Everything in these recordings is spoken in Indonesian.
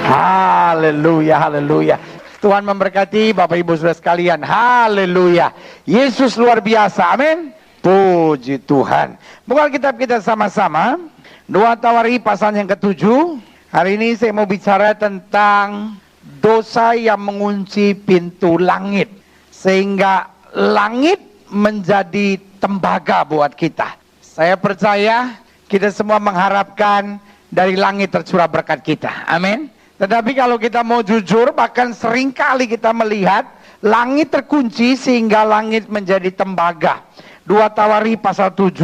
Haleluya, haleluya. Tuhan memberkati Bapak Ibu Saudara sekalian. Haleluya. Yesus luar biasa. Amin. Puji Tuhan. Buka kitab kita sama-sama. 2 Tawarikh pasal yang ke-7. Hari ini saya mau bicara tentang dosa yang mengunci pintu langit, sehingga langit menjadi tembaga buat kita. Saya percaya kita semua mengharapkan dari langit tercurah berkat kita. Amin. Tetapi kalau kita mau jujur, bahkan seringkali kita melihat langit terkunci sehingga langit menjadi tembaga. 2 Tawarikh pasal 7,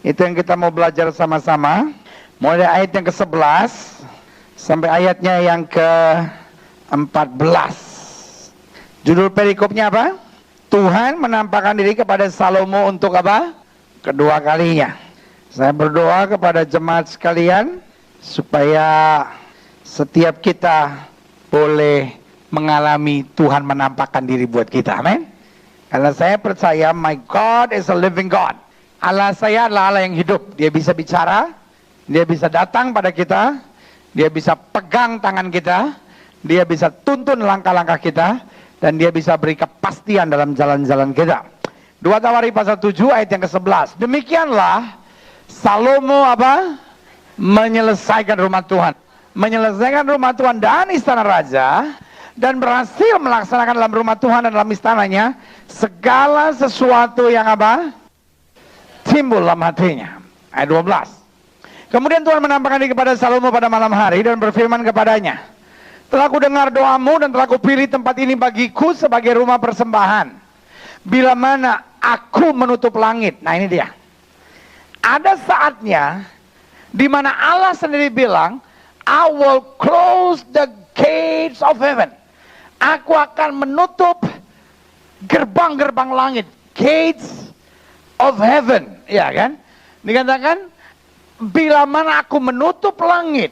itu yang kita mau belajar sama-sama. Mulai ayat yang ke-11 sampai ayatnya yang ke-14. Judul perikopnya apa? Tuhan menampakkan diri kepada Salomo untuk apa? Kedua kalinya. Saya berdoa kepada jemaat sekalian supaya setiap kita boleh mengalami Tuhan menampakkan diri buat kita. Amin. Karena saya percaya my God is a living God. Allah saya adalah Allah yang hidup. Dia bisa bicara, dia bisa datang pada kita, dia bisa pegang tangan kita, dia bisa tuntun langkah-langkah kita, dan dia bisa beri kepastian dalam jalan-jalan kita. 2 Tawarikh pasal 7 ayat yang ke-11. Demikianlah Salomo apa? Menyelesaikan rumah Tuhan. Menyelesaikan rumah Tuhan dan istana raja, dan berhasil melaksanakan dalam rumah Tuhan dan dalam istananya segala sesuatu yang apa? Timbul dalam hatinya. Ayat 12. Kemudian Tuhan menampakkan diri kepada Salomo pada malam hari dan berfirman kepadanya, telah ku dengar doamu dan telah ku pilih tempat ini bagiku sebagai rumah persembahan. Bila mana aku menutup langit. Nah ini dia. Ada saatnya di mana Allah sendiri bilang, I will close the gates of heaven. Aku akan menutup gerbang-gerbang langit. Gates of heaven. Ya kan? Dikatakan, bila mana aku menutup langit.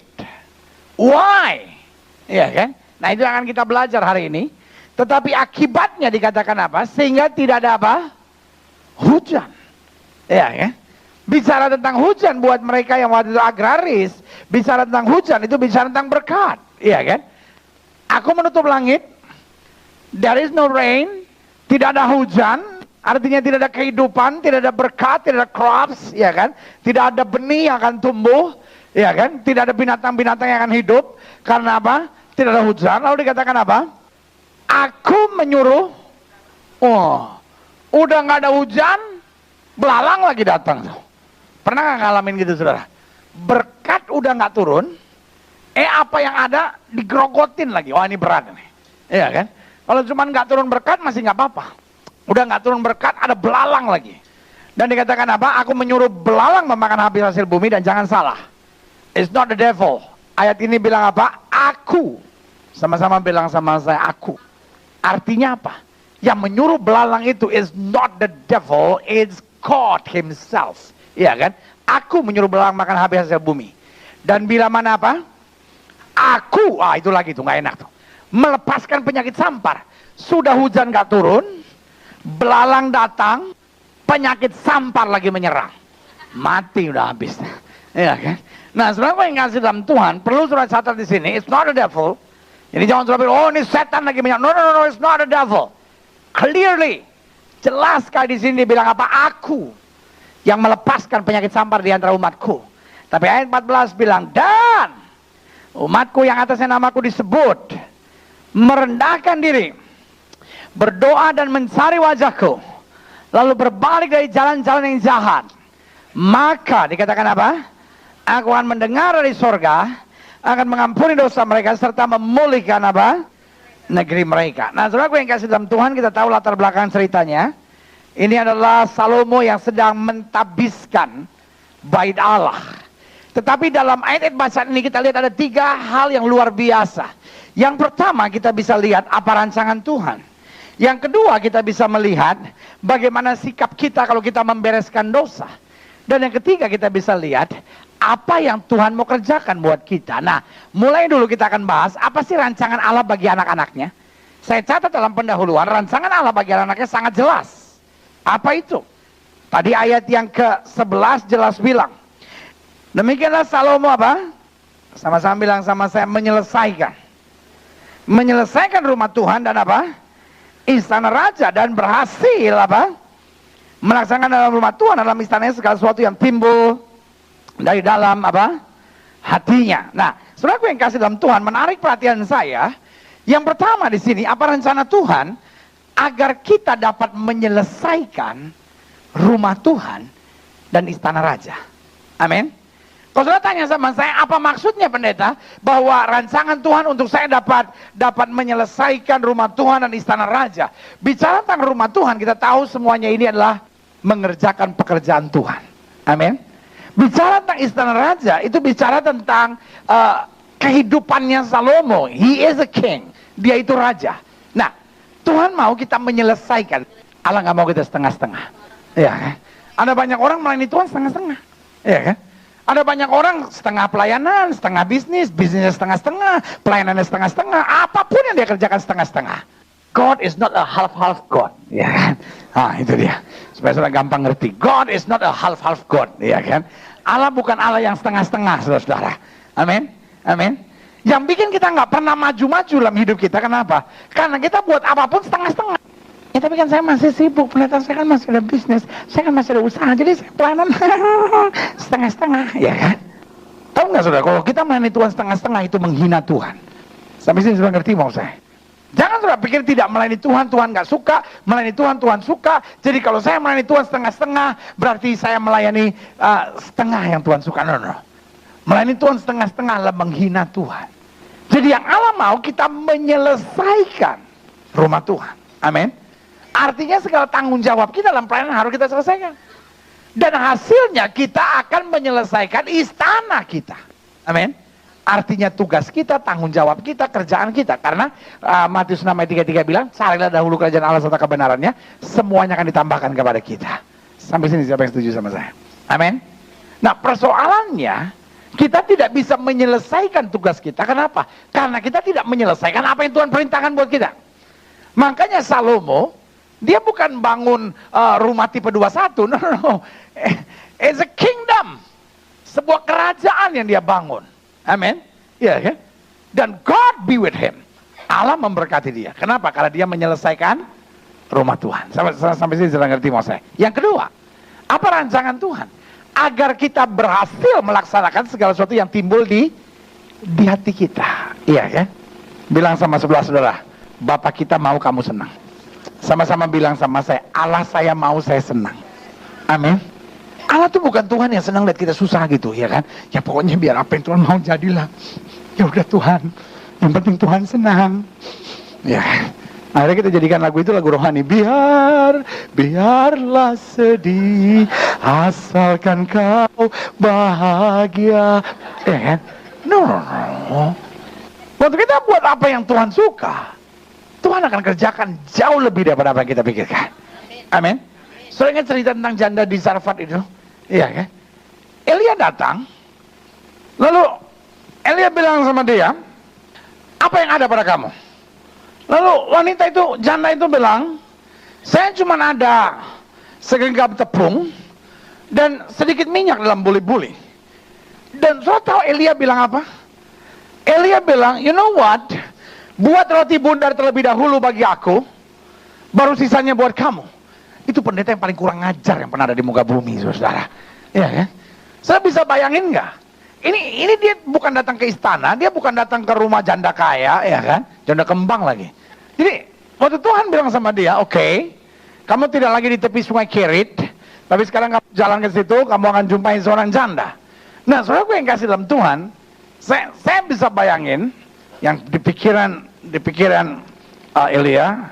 Why? Ya kan? Nah itu akan kita belajar hari ini. Tetapi akibatnya dikatakan apa? Sehingga tidak ada apa? Hujan. Ya kan? Bicara tentang hujan buat mereka yang waktu itu agraris, bicara tentang hujan itu bicara tentang berkat, iya kan? Aku menutup langit, there is no rain, tidak ada hujan, artinya tidak ada kehidupan, tidak ada berkat, tidak ada crops, iya kan? Tidak ada benih yang akan tumbuh, iya kan? Tidak ada binatang-binatang yang akan hidup, karena apa? Tidak ada hujan. Lalu dikatakan apa? Aku menyuruh, udah nggak ada hujan, belalang lagi datang. Pernah nggak ngalamin gitu saudara? Berkat udah nggak turun, apa yang ada digrogotin lagi. Wah ini berat nih, iya kan? Kalau cuma nggak turun berkat masih nggak apa-apa. Udah nggak turun berkat ada belalang lagi. Dan dikatakan apa? Aku menyuruh belalang memakan habis hasil bumi, dan jangan salah, it's not the devil. Ayat ini bilang apa? Aku. Sama-sama bilang sama saya aku. Artinya apa? Yang menyuruh belalang itu is not the devil, it's God himself. Iya kan? Aku menyuruh belalang makan habis hasil bumi. Dan bila mana apa? Aku, itu lagi tuh nggak enak tuh. Melepaskan penyakit sampar. Sudah hujan nggak turun, belalang datang, penyakit sampar lagi menyerang. Mati udah habis. Iya kan? Nah, sebenarnya yang ngasih dalam Tuhan perlu surat catat di sini. It's not the devil. Jadi jangan surat bilang, oh ini setan lagi menyerang. No, it's not the devil. Clearly, jelas sekali di sini dibilang apa? Aku yang melepaskan penyakit sampar di antara umatku. Tapi ayat 14 bilang, dan umatku yang atasnya namaku disebut, merendahkan diri, berdoa dan mencari wajahku, lalu berbalik dari jalan-jalan yang jahat, maka dikatakan apa? Aku akan mendengar dari sorga, akan mengampuni dosa mereka, serta memulihkan apa? Negeri mereka. Nah saudaraku yang kasih dalam Tuhan, kita tahu latar belakang ceritanya. Ini adalah Salomo yang sedang mentabiskan bait Allah. Tetapi dalam ayat bacaan ini kita lihat ada 3 hal yang luar biasa. Yang pertama kita bisa lihat apa rancangan Tuhan. Yang kedua kita bisa melihat bagaimana sikap kita kalau kita membereskan dosa. Dan yang ketiga kita bisa lihat apa yang Tuhan mau kerjakan buat kita. Nah mulai dulu kita akan bahas apa sih rancangan Allah bagi anak-anaknya. Saya catat dalam pendahuluan rancangan Allah bagi anak-anaknya sangat jelas. Apa itu? Tadi ayat yang ke-11 jelas bilang, demikianlah Salomo apa? Sama-sama bilang sama saya, menyelesaikan. Menyelesaikan rumah Tuhan dan apa? Istana raja, dan berhasil apa? Melaksanakan dalam rumah Tuhan, dalam istananya segala sesuatu yang timbul dari dalam apa? Hatinya. Nah, saudaraku yang kasih dalam Tuhan, menarik perhatian saya. Yang pertama di sini, apa rencana Tuhan agar kita dapat menyelesaikan rumah Tuhan dan istana raja. Amin. Kalau saudara tanya sama saya, apa maksudnya pendeta bahwa rancangan Tuhan untuk saya dapat menyelesaikan rumah Tuhan dan istana raja? Bicara tentang rumah Tuhan, kita tahu semuanya ini adalah mengerjakan pekerjaan Tuhan. Amin. Bicara tentang istana raja, itu bicara tentang kehidupannya Salomo. He is a king. Dia itu raja. Nah, Tuhan mau kita menyelesaikan. Allah nggak mau kita setengah-setengah. Ya kan? Ada banyak orang melayani Tuhan setengah-setengah. Ya kan? Ada banyak orang setengah pelayanan, setengah bisnis, bisnisnya setengah-setengah, pelayanannya setengah-setengah, apapun yang dia kerjakan setengah-setengah. God is not a half-half God, ya kan? Nah, itu dia. Supaya saudara gampang ngerti. God is not a half-half God, ya kan? Allah bukan Allah yang setengah-setengah, saudara-saudara. Amin, amin. Yang bikin kita nggak pernah maju-maju dalam hidup kita, kenapa? Karena kita buat apapun setengah-setengah. Ya, tapi kan saya masih sibuk, pendeta, saya kan masih ada bisnis, saya kan masih ada usaha, jadi saya pelayanan setengah-setengah, ya kan? Tahu nggak saudara, kalau kita melayani Tuhan setengah-setengah itu menghina Tuhan. Sampai sini sudah ngerti mau saya? Jangan saudara pikir tidak melayani Tuhan, Tuhan nggak suka, melayani Tuhan, Tuhan suka. Jadi kalau saya melayani Tuhan setengah-setengah, berarti saya melayani setengah yang Tuhan suka. No. Melayani Tuhan setengah-setengah adalah menghina Tuhan. Jadi yang Allah mau kita menyelesaikan rumah Tuhan. Amin. Artinya segala tanggung jawab kita dalam pelayanan harus kita selesaikan. Dan hasilnya kita akan menyelesaikan istana kita. Amin. Artinya tugas kita, tanggung jawab kita, kerjaan kita. Karena Matius 6 ayat 33 bilang, carilah dahulu kerajaan Allah serta kebenarannya, semuanya akan ditambahkan kepada kita. Sampai sini siapa yang setuju sama saya? Amin. Nah, persoalannya kita tidak bisa menyelesaikan tugas kita. Kenapa? Karena kita tidak menyelesaikan apa yang Tuhan perintahkan buat kita. Makanya Salomo, dia bukan bangun rumah tipe 21, no. It's a kingdom. Sebuah kerajaan yang dia bangun. Amin. Ya kan? Dan God be with him. Allah memberkati dia. Kenapa? Karena dia menyelesaikan rumah Tuhan. Sampai sini sudah ngerti mau saya. Yang kedua, apa rancangan Tuhan? Agar kita berhasil melaksanakan segala sesuatu yang timbul di hati kita. Iya kan? Bilang sama sebelah saudara, Bapak kita mau kamu senang. Sama-sama bilang sama saya, Allah saya mau saya senang. Amin. Allah tuh bukan Tuhan yang senang lihat kita susah gitu, ya kan? Ya pokoknya biar apa yang Tuhan mau jadilah. Ya udah Tuhan, yang penting Tuhan senang. Ya, akhirnya kita jadikan lagu itu lagu rohani. Biarlah sedih, asalkan kau bahagia. Ya kan? No. Waktu kita buat apa yang Tuhan suka, Tuhan akan kerjakan jauh lebih daripada apa yang kita pikirkan. Amin. Soalnya cerita tentang janda di Sarfat itu, iya kan? Elia datang, lalu Elia bilang sama dia, apa yang ada pada kamu? Lalu wanita itu, janda itu bilang, saya cuma ada segenggam tepung dan sedikit minyak dalam buli-buli. Dan saudara tahu Elia bilang apa? Elia bilang, you know what? Buat roti bundar terlebih dahulu bagi aku, baru sisanya buat kamu. Itu pendeta yang paling kurang ajar yang pernah ada di muka bumi, saudara. Ya kan? Saya bisa bayangin nggak? Ini dia bukan datang ke istana, dia bukan datang ke rumah janda kaya, ya kan? Janda kembang lagi. Jadi waktu Tuhan bilang sama dia, oke, kamu tidak lagi di tepi sungai Kerit, tapi sekarang kamu jalan ke situ, kamu akan jumpai seorang janda. Nah, saudara gue yang kasih dalam Tuhan, saya bisa bayangin yang di pikiran Elia,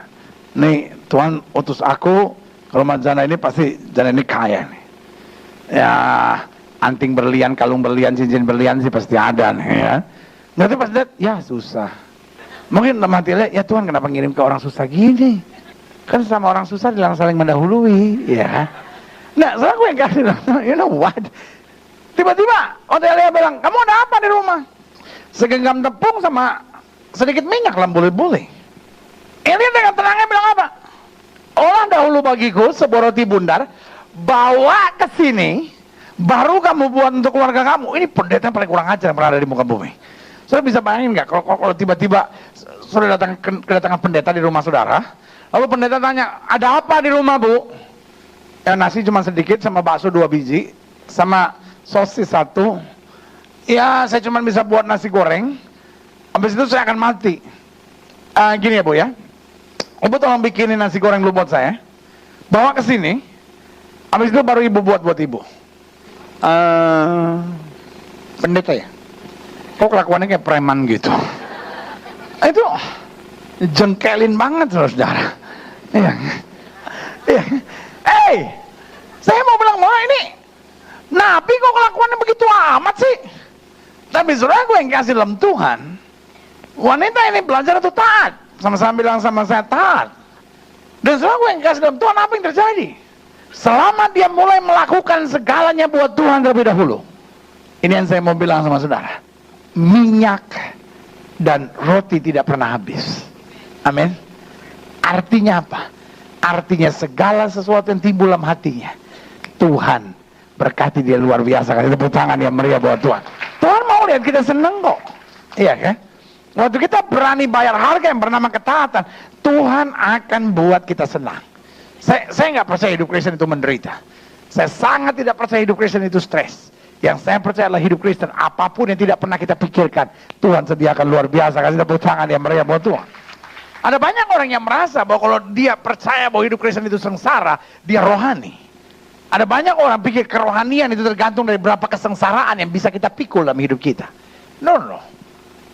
nih Tuhan utus aku ke rumah janda ini, pasti janda ini kaya nih. Ya, anting berlian, kalung berlian, cincin berlian sih pasti ada nih ya. Nanti pas lihat, ya susah. Mungkin dalam hati Elia, ya Tuhan kenapa ngirim ke orang susah gini? Kan sama orang susah dilarang saling mendahului, ya. Nah, soalnya gue yang kasih, you know what? Tiba-tiba, waktu Elia bilang, kamu ada apa di rumah? Segenggam tepung sama sedikit minyak dalam buli-buli. Elia dengan tenangnya bilang apa? Olah dahulu bagiku sebuah roti bundar, bawa ke sini, baru kamu buat untuk keluarga kamu. Ini pendeta yang paling kurang ajar yang pernah ada di muka bumi. Saudara bisa bayangin nggak kalau tiba-tiba saudara kedatangan pendeta di rumah saudara, lalu pendeta tanya, ada apa di rumah bu? Ya nasi cuma sedikit sama bakso 2 biji, sama sosis 1. Ya saya cuma bisa buat nasi goreng, habis itu saya akan mati. Gini ya bu ya, ibu tolong bikinin nasi goreng dulu buat saya, bawa ke sini, habis itu baru ibu buat ibu. Pendeta ya? Kok kelakuannya kayak preman gitu? Itu jengkelin banget saudara. Iya. Iya. Saya mau bilang, wah ini nabi kok kelakuannya begitu amat sih? Tapi saudara gue yang kasih dalam Tuhan, wanita ini belajar itu taat. Sama-sama bilang sama saya taat. Dan saudara gue yang kasih dalam Tuhan, apa yang terjadi? Selama dia mulai melakukan segalanya buat Tuhan terlebih dahulu. Ini yang saya mau bilang sama saudara. Minyak dan roti tidak pernah habis. Amin. Artinya apa? Artinya segala sesuatu yang timbul dalam hatinya, Tuhan berkati dia luar biasa. Kasih tepuk tangan yang meriah buat Tuhan. Tuhan mau lihat kita seneng kok. Iya kan? Waktu kita berani bayar harga yang bernama ketaatan, Tuhan akan buat kita senang. Saya nggak percaya hidup Kristen itu menderita. Saya sangat tidak percaya hidup Kristen itu stres. Yang saya percaya adalah hidup Kristen, apapun yang tidak pernah kita pikirkan, Tuhan sediakan luar biasa. Kasih tepuk tangan yang meriah buat Tuhan. Ada banyak orang yang merasa bahwa kalau dia percaya bahwa hidup Kristen itu sengsara, dia rohani. Ada banyak orang pikir kerohanian itu tergantung dari berapa kesengsaraan yang bisa kita pikul dalam hidup kita. No.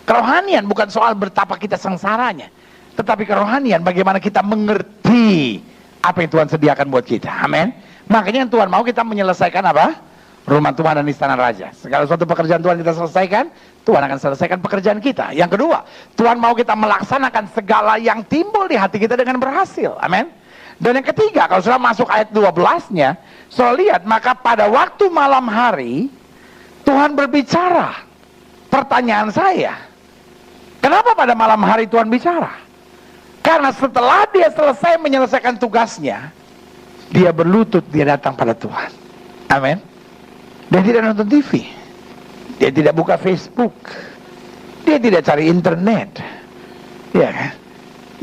Kerohanian bukan soal betapa kita sengsaranya, tetapi kerohanian bagaimana kita mengerti apa yang Tuhan sediakan buat kita. Amin. Makanya yang Tuhan mau kita menyelesaikan apa? Rumah Tuhan dan istana raja. Segala suatu pekerjaan Tuhan kita selesaikan, Tuhan akan selesaikan pekerjaan kita. Yang kedua, Tuhan mau kita melaksanakan segala yang timbul di hati kita dengan berhasil. Amin. Dan yang ketiga, kalau sudah masuk ayat 12-nya, saudara lihat, maka pada waktu malam hari Tuhan berbicara. Pertanyaan saya, kenapa pada malam hari Tuhan bicara? Karena setelah dia selesai menyelesaikan tugasnya, dia berlutut, dia datang pada Tuhan. Amin. Dia tidak nonton TV, dia tidak buka Facebook, dia tidak cari internet, ya kan?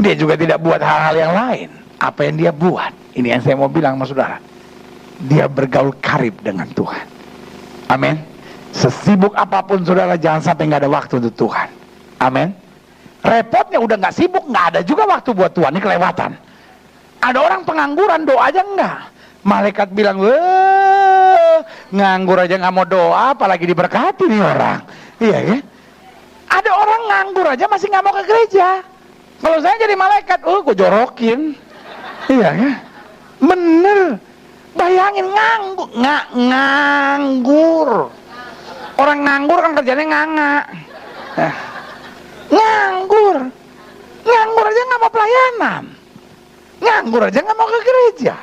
Dia juga tidak buat hal-hal yang lain. Apa yang dia buat? Ini yang saya mau bilang sama saudara. Dia bergaul karib dengan Tuhan. Amin. Sesibuk apapun saudara, jangan sampai nggak ada waktu untuk Tuhan. Amin. Repotnya udah nggak sibuk, nggak ada juga waktu buat Tuhan. Ini kelewatan. Ada orang pengangguran, doa aja enggak. Malaikat bilang, nganggur aja nggak mau doa, apalagi diberkati nih orang. Iya kan? Ada orang nganggur aja masih nggak mau ke gereja. Kalau saya jadi malaikat, gue jorokin. Iya kan? Bener. Bayangin nganggur. Orang nganggur kan kerjanya nganga. Nganggur aja nggak mau pelayanan. Nganggur aja nggak mau ke gereja.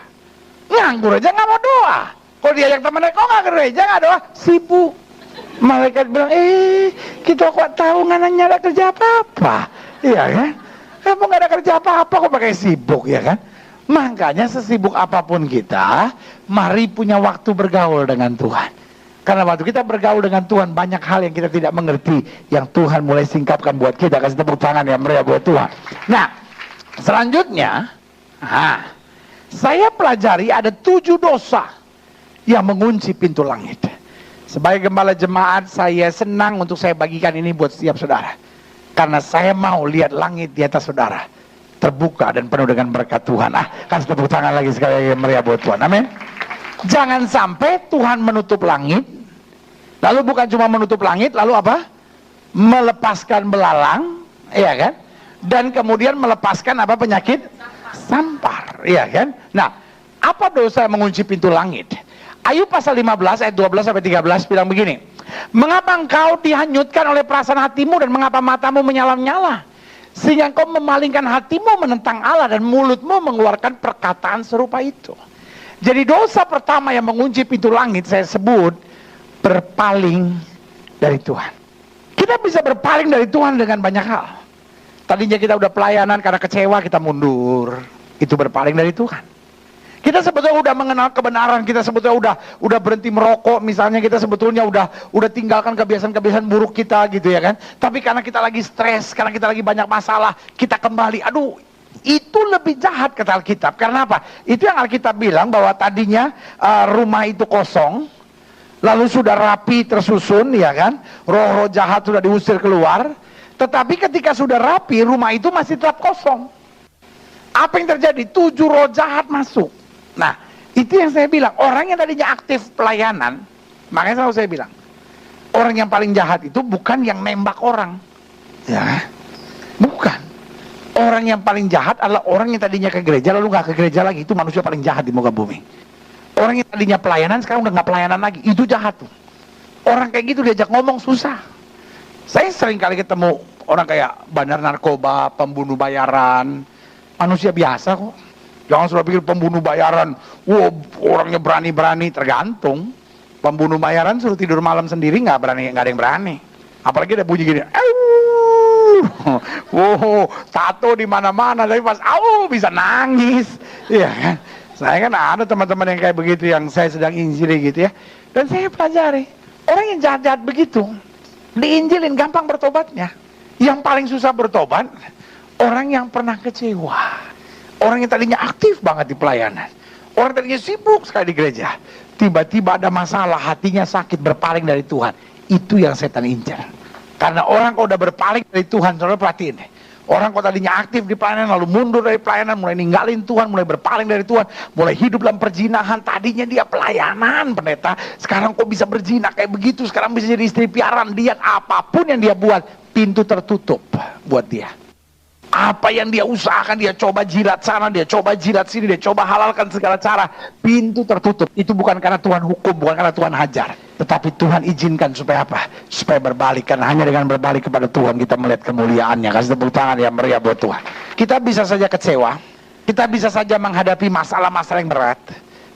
Nganggur aja nggak mau doa. Kalau diajak temennya, kok nggak ke gereja, nggak doa? Sibuk. Malaikat bilang, kita kok tahu nggak ada kerja apa-apa. Iya kan? Kamu nggak ada kerja apa-apa, kok pakai sibuk, ya kan? Makanya sesibuk apapun kita, mari punya waktu bergaul dengan Tuhan. Karena waktu kita bergaul dengan Tuhan, banyak hal yang kita tidak mengerti, yang Tuhan mulai singkapkan buat kita. Kasih tepuk tangan yang meriah buat Tuhan. Nah, selanjutnya, saya pelajari ada 7 dosa yang mengunci pintu langit. Sebagai gembala jemaat, saya senang untuk saya bagikan ini buat setiap saudara. Karena saya mau lihat langit di atas saudara terbuka dan penuh dengan berkat Tuhan. Kasih tepuk tangan lagi sekali lagi meriah buat Tuhan. Amin. Jangan sampai Tuhan menutup langit, lalu bukan cuma menutup langit, lalu apa? Melepaskan belalang, iya kan? Dan kemudian melepaskan apa? Penyakit sampar, iya kan? Nah, apa dosa yang mengunci pintu langit? Ayub pasal 15 ayat 12 sampai 13 bilang begini. Mengapa engkau dihanyutkan oleh perasaan hatimu dan mengapa matamu menyala-nyala? Sehingga engkau memalingkan hatimu menentang Allah dan mulutmu mengeluarkan perkataan serupa itu. Jadi dosa pertama yang mengunci pintu langit saya sebut berpaling dari Tuhan. Kita bisa berpaling dari Tuhan dengan banyak hal. Tadinya kita udah pelayanan karena kecewa kita mundur. Itu berpaling dari Tuhan. Kita sebetulnya udah mengenal kebenaran, kita sebetulnya udah berhenti merokok, misalnya kita sebetulnya udah tinggalkan kebiasaan-kebiasaan buruk kita gitu ya kan. Tapi karena kita lagi stres, karena kita lagi banyak masalah, kita kembali. Aduh, itu lebih jahat kata Alkitab. Karena apa? Itu yang Alkitab bilang bahwa tadinya rumah itu kosong, lalu sudah rapi tersusun ya kan. Roh-roh jahat sudah diusir keluar. Tetapi ketika sudah rapi, rumah itu masih tetap kosong. Apa yang terjadi? 7 roh jahat masuk. Nah, itu yang saya bilang, orang yang tadinya aktif pelayanan, makanya selalu saya bilang, orang yang paling jahat itu bukan yang nembak orang. Ya, bukan. Orang yang paling jahat adalah orang yang tadinya ke gereja, lalu nggak ke gereja lagi. Itu manusia paling jahat di muka bumi. Orang yang tadinya pelayanan, sekarang udah nggak pelayanan lagi. Itu jahat tuh. Orang kayak gitu diajak ngomong susah. Saya sering kali ketemu orang kayak bandar narkoba, pembunuh bayaran, manusia biasa kok. Jangan sudah pikir pembunuh bayaran, wow, orangnya berani-berani, tergantung. Pembunuh bayaran suruh tidur malam sendiri nggak ada yang berani. Apalagi ada bunyi gini, wow, tato di mana-mana, tapi pas bisa nangis, iya kan? Saya kan ada teman-teman yang kayak begitu yang saya sedang injili gitu ya, dan saya pelajari orang yang jahat-jahat begitu, diinjilin gampang bertobatnya. Yang paling susah bertobat orang yang pernah kecewa. Orang yang tadinya aktif banget di pelayanan, orang tadinya sibuk sekali di gereja, tiba-tiba ada masalah, hatinya sakit, berpaling dari Tuhan. Itu yang setan incar. Karena orang kalau udah berpaling dari Tuhan, saudara perhatiin deh, orang kalau tadinya aktif di pelayanan lalu mundur dari pelayanan, mulai ninggalin Tuhan, mulai berpaling dari Tuhan, mulai hidup dalam perzinahan. Tadinya dia pelayanan pendeta, sekarang kok bisa berzina kayak begitu, sekarang bisa jadi istri piaran. Dia apapun yang dia buat, pintu tertutup buat dia. Apa yang dia usahakan, dia coba jilat sana, dia coba jilat sini, dia coba halalkan segala cara, pintu tertutup. Itu bukan karena Tuhan hukum, bukan karena Tuhan hajar, tetapi Tuhan izinkan supaya apa? Supaya berbalik. Karena hanya dengan berbalik kepada Tuhan kita melihat kemuliaannya. Kasih tepuk tangan yang meriah buat Tuhan. Kita bisa saja kecewa, kita bisa saja menghadapi masalah-masalah yang berat,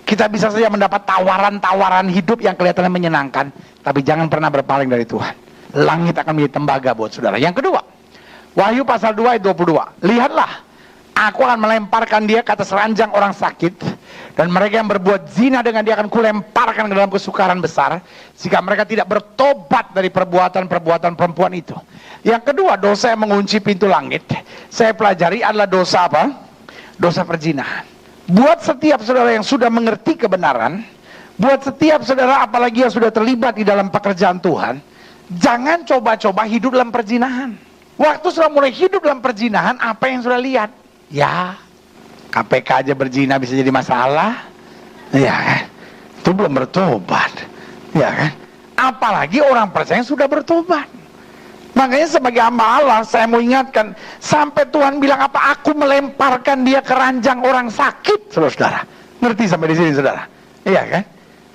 kita bisa saja mendapat tawaran-tawaran hidup yang kelihatannya menyenangkan, tapi jangan pernah berpaling dari Tuhan. Langit akan menjadi tembaga buat saudara. Yang kedua, Wahyu pasal 2 ayat 22. Lihatlah, aku akan melemparkan dia ke atas ranjang orang sakit, dan mereka yang berbuat zina dengan dia akan kulemparkan ke dalam kesukaran besar, jika mereka tidak bertobat dari perbuatan-perbuatan perempuan itu. Yang kedua, dosa yang mengunci pintu langit, saya pelajari adalah dosa apa? Dosa perzinahan. Buat setiap saudara yang sudah mengerti kebenaran, buat setiap saudara apalagi yang sudah terlibat di dalam pekerjaan Tuhan, jangan coba-coba hidup dalam perzinahan. Waktu sudah mulai hidup dalam perzinahan, apa yang sudah lihat? Ya, KPK aja berzina bisa jadi masalah. Ya kan? Itu belum bertobat. Ya kan? Apalagi orang percaya yang sudah bertobat. Makanya sebagai hamba Allah, saya mau ingatkan, sampai Tuhan bilang apa? Aku melemparkan dia ke ranjang orang sakit, saudara. Ngerti sampai di sini, saudara? Iya kan?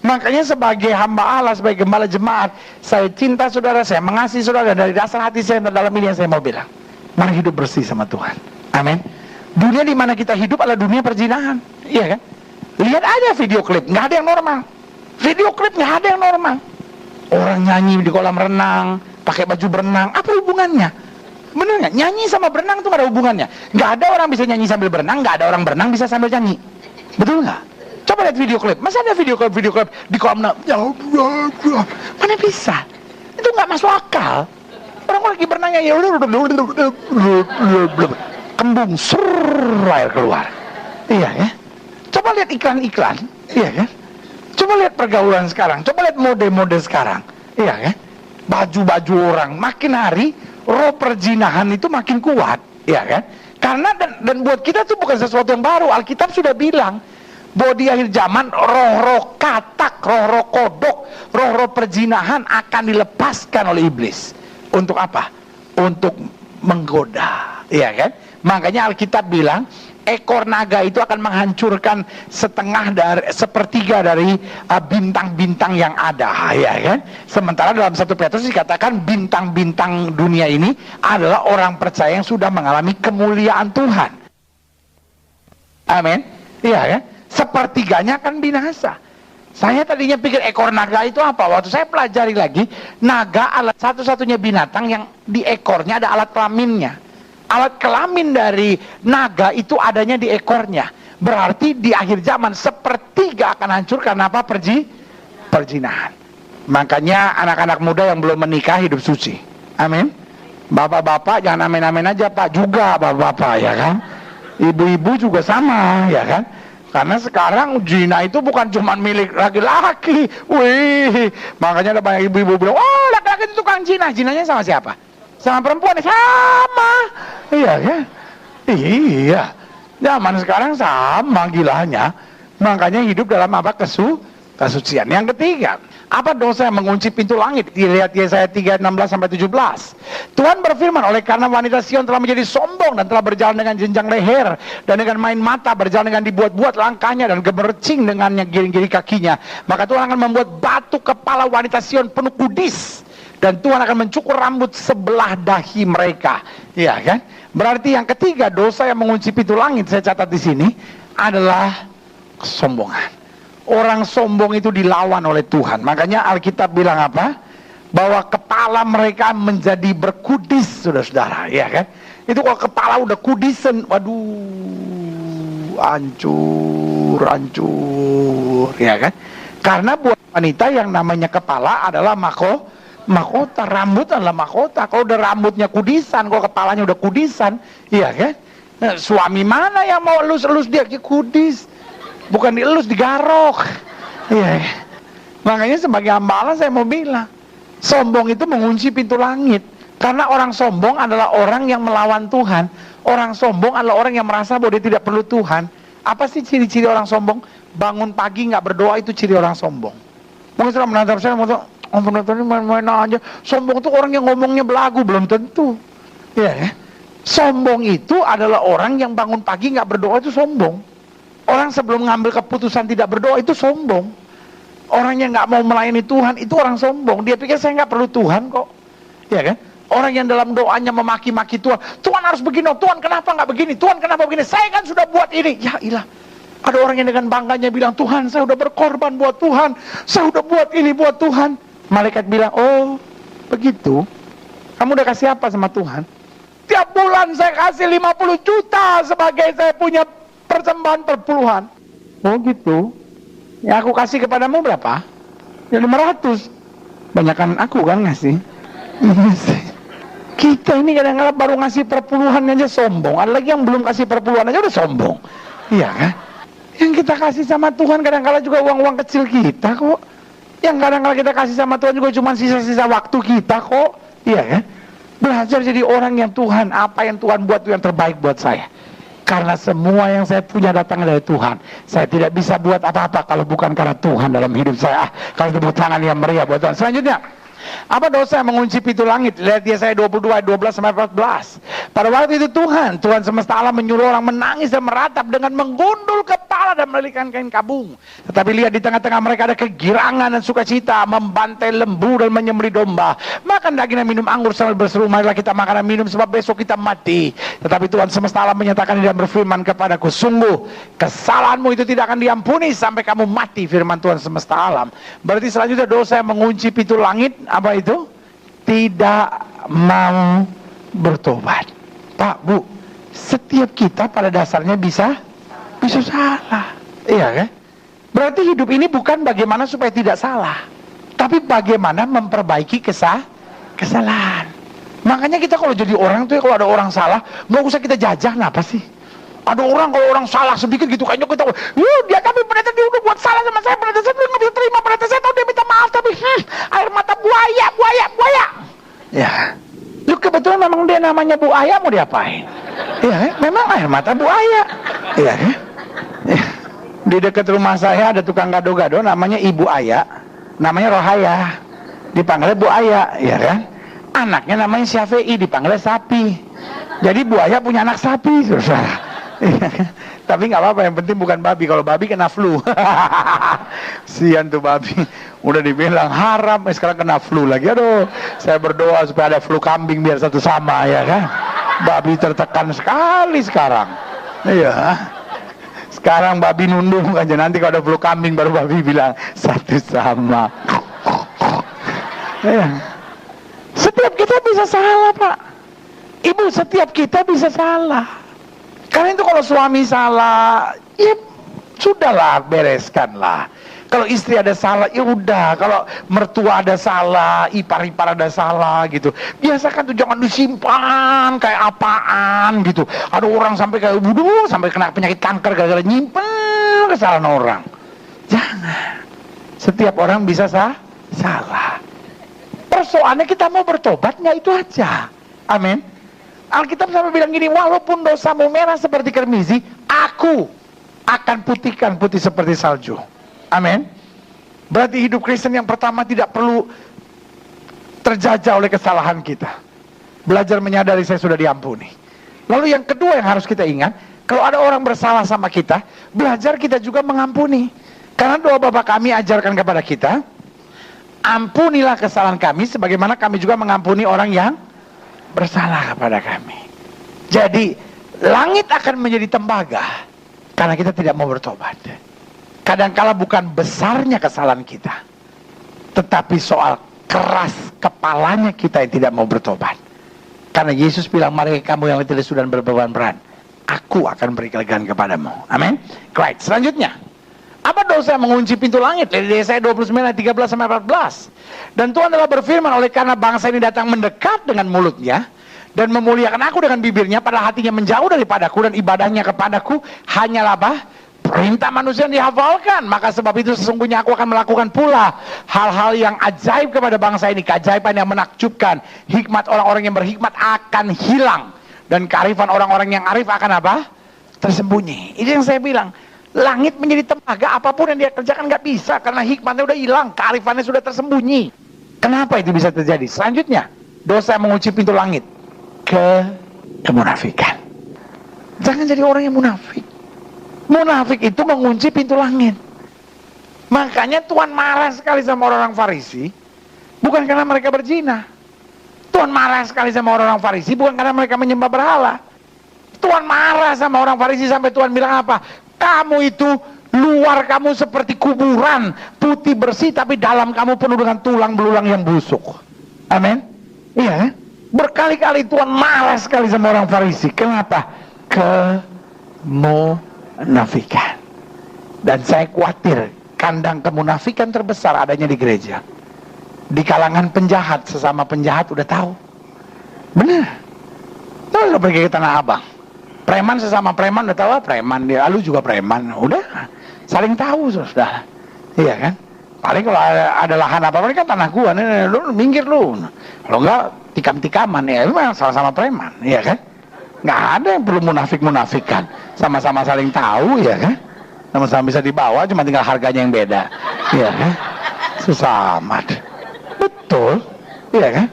Makanya sebagai hamba Allah, sebagai gembala jemaat, saya cinta saudara, saya mengasihi saudara, dari dasar hati saya dalam ini yang saya mau bilang, mari hidup bersih sama Tuhan. Amin. Dunia di mana kita hidup adalah dunia perzinahan, iya kan? Lihat aja video klip, nggak ada yang normal. Video klip nggak ada yang normal. Orang nyanyi di kolam renang, pakai baju berenang, apa hubungannya? Bener nggak? Nyanyi sama berenang itu nggak ada hubungannya. Nggak ada orang bisa nyanyi sambil berenang, nggak ada orang berenang bisa sambil nyanyi. Betul nggak? Coba lihat video klip. Masa ada video klip di kolam renang? Mana bisa? Itu nggak masuk akal. Orang lagi berenang ya, kembung, air keluar. Iya ya. Coba lihat iklan-iklan, iya kan? Coba lihat pergaulan sekarang, coba lihat mode-mode sekarang, iya kan? Baju-baju orang, makin hari roh perzinahan itu makin kuat, iya kan? Karena dan buat kita tuh bukan sesuatu yang baru. Alkitab sudah bilang bahwa di akhir zaman roh-roh katak, roh-roh kodok, roh-roh perzinahan akan dilepaskan oleh iblis. Untuk apa? Untuk menggoda, iya kan? Makanya Alkitab bilang ekor naga itu akan menghancurkan sepertiga dari bintang-bintang yang ada, ya kan? Sementara dalam 1 Petrus dikatakan bintang-bintang dunia ini adalah orang percaya yang sudah mengalami kemuliaan Tuhan. Amin. Iya kan? Sepertiganya akan binasa. Saya tadinya pikir ekor naga itu apa? Waktu saya pelajari lagi, naga adalah satu-satunya binatang yang di ekornya ada alat kelaminnya. Alat kelamin dari naga itu adanya di ekornya. Berarti di akhir zaman sepertiga akan hancur karena apa? Perzinahan. Makanya anak-anak muda yang belum menikah hidup suci. Amin. Bapak-bapak jangan amin-amin aja Pak, juga bapak-bapak ya kan. Ibu-ibu juga sama ya kan. Karena sekarang zina itu bukan cuma milik laki-laki. Wih, makanya ada banyak ibu-ibu bilang, oh laki-laki itu tukang zina. Zinanya sama siapa? Sama perempuan? Sama. Iya kan? Iya. Zaman sekarang sama gilanya. Makanya hidup dalam apa? Kesucian. Yang ketiga, apa dosa yang mengunci pintu langit? Dilihat Yesaya 3:16-17. Tuhan berfirman, oleh karena wanita Sion telah menjadi sombong dan telah berjalan dengan jenjang leher dan dengan main mata, berjalan dengan dibuat-buat langkahnya dan gemercing dengannya giring-giring kakinya, maka Tuhan akan membuat batu kepala wanita Sion penuh kudis dan Tuhan akan mencukur rambut sebelah dahi mereka. Ya kan? Berarti yang ketiga dosa yang mengunci pintu langit, saya catat di sini, adalah kesombongan. Orang sombong itu dilawan oleh Tuhan. Makanya Alkitab bilang apa? Bahwa kepala mereka menjadi berkudis, saudara-saudara, ya kan? Itu kalau kepala udah kudisan, waduh, hancur, ya kan? Karena buat wanita yang namanya kepala adalah mahkota, rambut adalah mahkota. Kalau udah rambutnya kudisan, kalau kepalanya udah kudisan, iya kan? Nah, suami mana yang mau elus-elus dia kudis? Bukan dielus, digarok. Iya. Makanya sebagai hamba Allah saya mau bilang, sombong itu mengunci pintu langit. Karena orang sombong adalah orang yang melawan Tuhan. Orang sombong adalah orang yang merasa bahwa dia tidak perlu Tuhan. Apa sih ciri-ciri orang sombong? Bangun pagi nggak berdoa itu ciri orang sombong. Mungkin setelah menatap saya, oh penonton ini main-main aja. Sombong itu orang yang ngomongnya belagu, belum tentu. Iya. Sombong itu adalah orang yang bangun pagi nggak berdoa, itu sombong. Orang sebelum ngambil keputusan tidak berdoa itu sombong. Orang yang nggak mau melayani Tuhan itu orang sombong. Dia pikir saya nggak perlu Tuhan kok, ya kan? Orang yang dalam doanya memaki-maki Tuhan, Tuhan harus begini, Tuhan kenapa nggak begini, Tuhan kenapa begini, saya kan sudah buat ini. Ya ilah, ada orang yang dengan bangganya bilang, Tuhan saya udah berkorban buat Tuhan, saya udah buat ini buat Tuhan. Malaikat bilang, oh begitu, kamu udah kasih apa sama Tuhan? Tiap bulan saya kasih 50 juta sebagai saya punya persembahan perpuluhan. Oh gitu. Yang aku kasih kepadamu berapa? Ya 500. Banyakan aku kan ngasih. Kita ini kadang-kadang baru ngasih perpuluhan aja sombong. Ada lagi yang belum kasih perpuluhan aja udah sombong. Iya kan? Yang kita kasih sama Tuhan kadang-kadang juga uang-uang kecil kita kok. Yang kadang-kadang kita kasih sama Tuhan juga cuma sisa-sisa waktu kita kok. Iya kan? Belajar jadi orang yang Tuhan, apa yang Tuhan buat itu yang terbaik buat saya. Karena semua yang saya punya datang dari Tuhan. Saya tidak bisa buat apa-apa kalau bukan karena Tuhan dalam hidup saya. Kalau tepuk tangan yang meriah buat Tuhan. Selanjutnya, apa dosa yang mengunci pintu langit? Lihat Yesaya 22 ayat 12-14. Pada waktu itu Tuhan semesta alam menyuruh orang menangis dan meratap dengan menggundul kepala dan melilikan kain kabung. Tetapi lihat di tengah-tengah mereka ada kegirangan dan sukacita, membantai lembu dan menyembelih domba, makan daging dan minum anggur sambil berseru, marilah kita makan dan minum sebab besok kita mati. Tetapi Tuhan semesta alam menyatakan dan berfirman kepadaku, sungguh kesalahanmu itu tidak akan diampuni sampai kamu mati, firman Tuhan semesta alam. Berarti selanjutnya dosa yang mengunci pintu langit, apa itu? Tidak mau bertobat. Pak, Bu, setiap kita pada dasarnya bisa salah. Iya kan? Berarti hidup ini bukan bagaimana supaya tidak salah, tapi bagaimana memperbaiki kesalahan. Makanya kita kalau jadi orang tuh ya, kalau ada orang salah, nggak usah kita jajah, kenapa sih? Ada orang kalau orang salah sedikit gitu kayaknya kita, dia tapi pendeta dia udah buat salah sama saya, pendeta saya belum bisa terima, pendeta saya tahu dia minta maaf tapi air mata buaya. Ya, lu kebetulan memang dia namanya buaya, mau diapain? Ya, memang air mata buaya. Iya kan? Ya. Di dekat rumah saya ada tukang gado-gado namanya Ibu Aya, namanya Rohaya, dipanggilnya Bu Aya, ya kan? Anaknya namanya Syafi'i, dipanggilnya Sapi. Jadi Bu Aya punya anak sapi, saudara. Tapi nggak apa-apa, yang penting bukan babi. Kalau babi kena flu. Sian tuh babi, udah dibilang haram, sekarang kena flu lagi. Aduh, saya berdoa supaya ada flu kambing biar satu sama, ya kan? Babi tertekan sekali sekarang. Iya. Sekarang babi nundung aja, nanti kalau ada flu kambing baru babi bilang satu sama. Iya. Setiap kita bisa salah, Pak. Ibu, setiap kita bisa salah. Karena itu kalau suami salah, ya sudahlah, bereskanlah. Kalau istri ada salah, ya udah. Kalau mertua ada salah, ipar-ipar ada salah gitu. Biasakan tuh, jangan disimpan kayak apaan gitu. Ada orang sampai kayak buduh, sampai kena penyakit kanker gara-gara nyimpen kesalahan orang. Jangan. Setiap orang bisa salah. Persoalannya kita mau bertobat nggak, itu aja. Amin. Alkitab sampai bilang gini, walaupun dosamu merah seperti kermizi, aku akan putihkan putih seperti salju. Amin. Berarti hidup Kristen yang pertama tidak perlu terjajah oleh kesalahan kita. Belajar menyadari saya sudah diampuni. Lalu yang kedua yang harus kita ingat, kalau ada orang bersalah sama kita, belajar kita juga mengampuni. Karena doa Bapa kami ajarkan kepada kita, ampunilah kesalahan kami sebagaimana kami juga mengampuni orang yang bersalah kepada kami. Jadi langit akan menjadi tembaga karena kita tidak mau bertobat. Kadangkala bukan besarnya kesalahan kita, tetapi soal keras kepalanya kita yang tidak mau bertobat. Karena Yesus bilang, mari kamu yang letih lesu dan berbeban berat, aku akan beri kelegaan kepadamu. Amin. Right. Selanjutnya, apa dosa yang mengunci pintu langit? Dari Yesaya 29 ayat 13-14. Dan Tuhan telah berfirman, oleh karena bangsa ini datang mendekat dengan mulutnya dan memuliakan aku dengan bibirnya, padahal hatinya menjauh daripadaku dan ibadahnya kepadaku hanyalah apa? Perintah manusia yang dihafalkan. Maka sebab itu sesungguhnya aku akan melakukan pula hal-hal yang ajaib kepada bangsa ini, keajaiban yang menakjubkan. Hikmat orang-orang yang berhikmat akan hilang, dan kearifan orang-orang yang arif akan apa? Tersembunyi. Ini yang saya bilang, langit menjadi tembaga, apapun yang dia kerjakan nggak bisa, karena hikmatnya udah hilang, kearifannya sudah tersembunyi. Kenapa itu bisa terjadi? Selanjutnya, dosa yang mengunci pintu langit, kemunafikan. Jangan jadi orang yang munafik. Munafik itu mengunci pintu langit. Makanya Tuhan marah sekali sama orang-orang Farisi, bukan karena mereka berzina. Tuhan marah sekali sama orang-orang Farisi, bukan karena mereka menyembah berhala. Tuhan marah sama orang Farisi sampai Tuhan bilang apa? Kamu itu luar kamu seperti kuburan, putih bersih, tapi dalam kamu penuh dengan tulang belulang yang busuk. Amin. Iya. Berkali-kali Tuhan marah sekali sama orang Farisi. Kenapa? Kemunafikan. Dan saya khawatir kandang kemunafikan terbesar adanya di gereja. Di kalangan penjahat, sesama penjahat udah tahu. Benar. Terus pergi ke Tanah Abang, preman sesama preman udah tahu, preman dia, lu juga preman, udah saling tahu sudah. Iya kan? Paling kalau ada lahan apa-apa kan tanah gua, nih, lu minggir lu. Kalau enggak tikam-tikaman ya, memang sama-sama preman, iya kan? Nggak ada yang perlu munafik-munafikan, sama-sama saling tahu, ya kan? Sama-sama bisa dibawa, cuma tinggal harganya yang beda, iya kan? Susah amat. Betul, iya kan?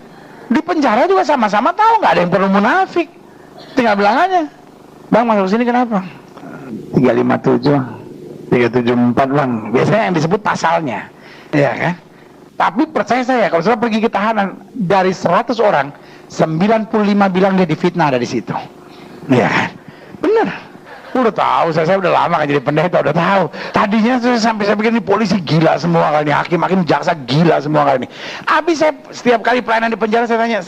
Di penjara juga sama-sama tahu, nggak ada yang perlu munafik. Tinggal bilang aja, bang masuk sini kenapa? 357, 374 bang. Biasanya yang disebut pasalnya, iya kan? Tapi percaya saya, kalau saya pergi ke tahanan, dari 100 orang, 95 bilang dia difitnah dari situ. Iya kan? Bener. Udah tahu, saya udah lama kan jadi pendeta, udah tahu. Tadinya sampai saya pikir ini polisi gila semua kali ini, hakim jaksa gila semua kali ini. Habis saya setiap kali pelayanan di penjara saya tanya,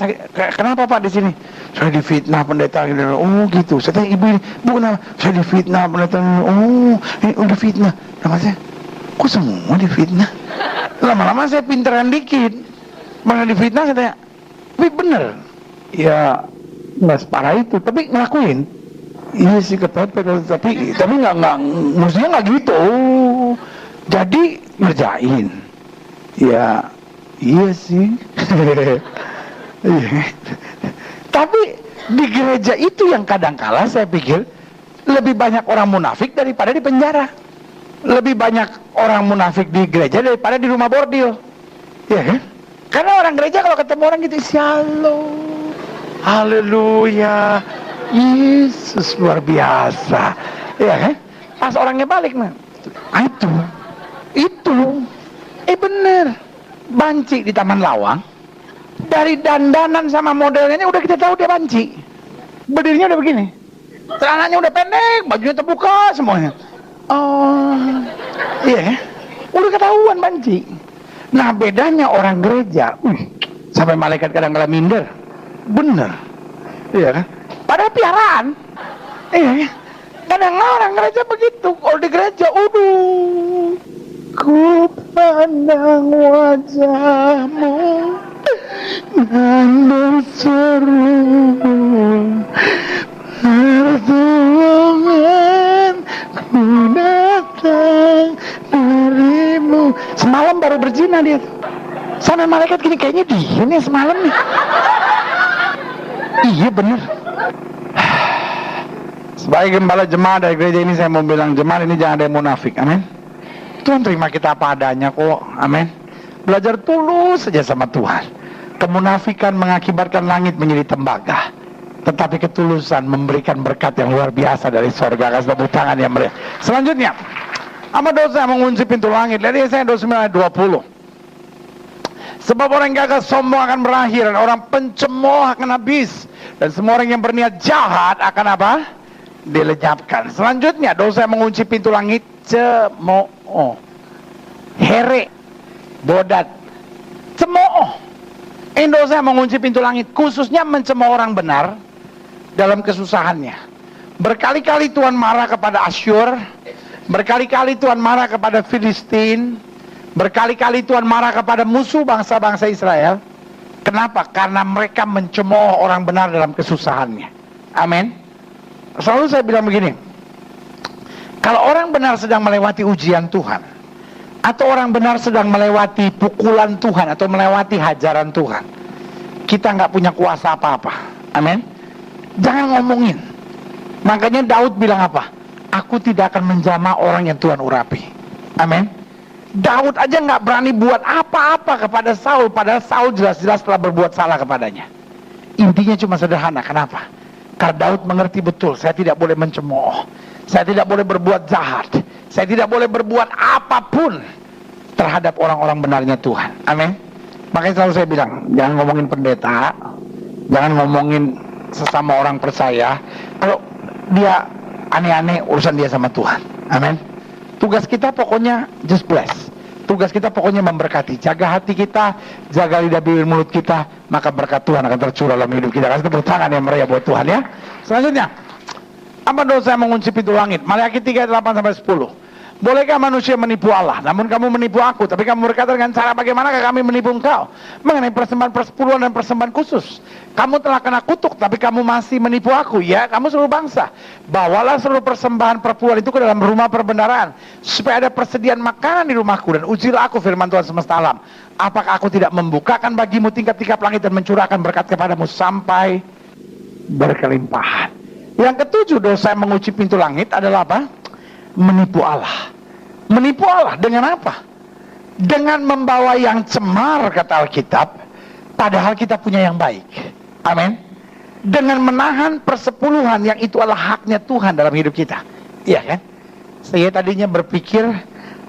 kenapa Pak di sini? Saya difitnah pendeta. Oh gitu. Saya tanya ibu ini, bu kenapa? Saya difitnah pendeta. Oh, ini difitnah. Nama saya, kok semua difitnah? Lama-lama saya pinteran dikit. Mana difitnah saya tanya, tapi bener. Ya nggak separah itu, tapi ngelakuin. Iya sih kepepet, tapi nggak mestinya nggak gitu. Jadi ngerjain. Ya iya sih. Tapi di gereja itu yang kadangkala saya pikir lebih banyak orang munafik daripada di penjara. Lebih banyak orang munafik di gereja daripada di rumah bordil. Ya kan? Karena orang gereja kalau ketemu orang gitu, shalom, haleluya, Yesus luar biasa, ya kan? Pas orangnya balik, nah, itu, bener, banci di Taman Lawang, dari dandanan sama modelnya udah kita tahu dia banci, berdirinya udah begini, celananya udah pendek, bajunya terbuka semuanya, oh, iya, udah ketahuan banci. Nah bedanya orang gereja, sampai malaikat kadang-kadang minder, bener, iya kan? Padahal piaraan, iya, Kadang orang gereja begitu, kalau di gereja, ku pandang wajahmu dan berseru pertolongan ku datang darimu. Semalam baru berzina dia. Sampai malaikat gini, kayaknya dia nih semalam nih. Iya bener. Sebagai gembala jemaat dari gereja ini, saya mau bilang, jemaat ini jangan ada yang munafik. Amin. Tuhan terima kita apa adanya kok. Amin. Belajar tulus saja sama Tuhan. Kemunafikan mengakibatkan langit menjadi tembaga, tetapi ketulusan memberikan berkat yang luar biasa dari sorga. Kasih tepuk tangan yang meriah. Selanjutnya, apa dosa yang mengunci pintu langit? Lihat Yesaya 29 ayat 20. Sebab orang yang gagah sombong akan berakhir, dan orang pencemooh akan habis, dan semua orang yang berniat jahat akan apa? Dilenyapkan. Selanjutnya, dosa yang mengunci pintu langit, cemooh, here, bodat, cemooh. Ini dosa yang mengunci pintu langit, khususnya mencemooh orang benar dalam kesusahannya. Berkali-kali Tuhan marah kepada Asyur, berkali-kali Tuhan marah kepada Filistin, berkali-kali Tuhan marah kepada musuh bangsa-bangsa Israel. Kenapa? Karena mereka mencemooh orang benar dalam kesusahannya. Amin. Selalu saya bilang begini, kalau orang benar sedang melewati ujian Tuhan, atau orang benar sedang melewati pukulan Tuhan, atau melewati hajaran Tuhan, kita nggak punya kuasa apa-apa. Amin. Jangan ngomongin. Makanya Daud bilang apa? Aku tidak akan menjamah orang yang Tuhan urapi. Amin. Daud aja nggak berani buat apa-apa kepada Saul, padahal Saul jelas-jelas telah berbuat salah kepadanya. Intinya cuma sederhana. Kenapa? Karena Daud mengerti betul, saya tidak boleh mencemooh, saya tidak boleh berbuat jahat, saya tidak boleh berbuat apapun terhadap orang-orang benarnya Tuhan. Amin. Makanya selalu saya bilang, jangan ngomongin pendeta, jangan ngomongin sesama orang percaya. Kalau dia aneh-aneh, urusan dia sama Tuhan. Amin. Tugas kita pokoknya just bless. Tugas kita pokoknya memberkati. Jaga hati kita, jaga lidah bibir mulut kita, maka berkat Tuhan akan tercurah dalam hidup kita. Kasih tepuk tangan yang meriah buat Tuhan ya. Selanjutnya, apa dosa yang mengunci pintu langit? Maliaki 3 ayat 8-10. Bolehkah manusia menipu Allah? Namun kamu menipu aku. Tapi kamu berkata, dengan cara bagaimanakah kami menipu engkau? Mengenai persembahan persepuluhan dan persembahan khusus. Kamu telah kena kutuk, tapi kamu masih menipu aku. Ya, kamu seluruh bangsa, bawalah seluruh persembahan perpuluhan itu ke dalam rumah perbendaharaan, supaya ada persediaan makanan di rumahku. Dan ujilah aku, firman Tuhan semesta alam, apakah aku tidak membukakan bagimu tingkap-tingkap langit dan mencurahkan berkat kepadamu sampai berkelimpahan. Yang ketujuh, dosa yang mengunci pintu langit adalah apa? Menipu Allah. Menipu Allah dengan apa? Dengan membawa yang cemar, kata Alkitab, padahal kita punya yang baik. Amin. Dengan menahan persepuluhan yang itu adalah haknya Tuhan dalam hidup kita. Iya kan? Saya tadinya berpikir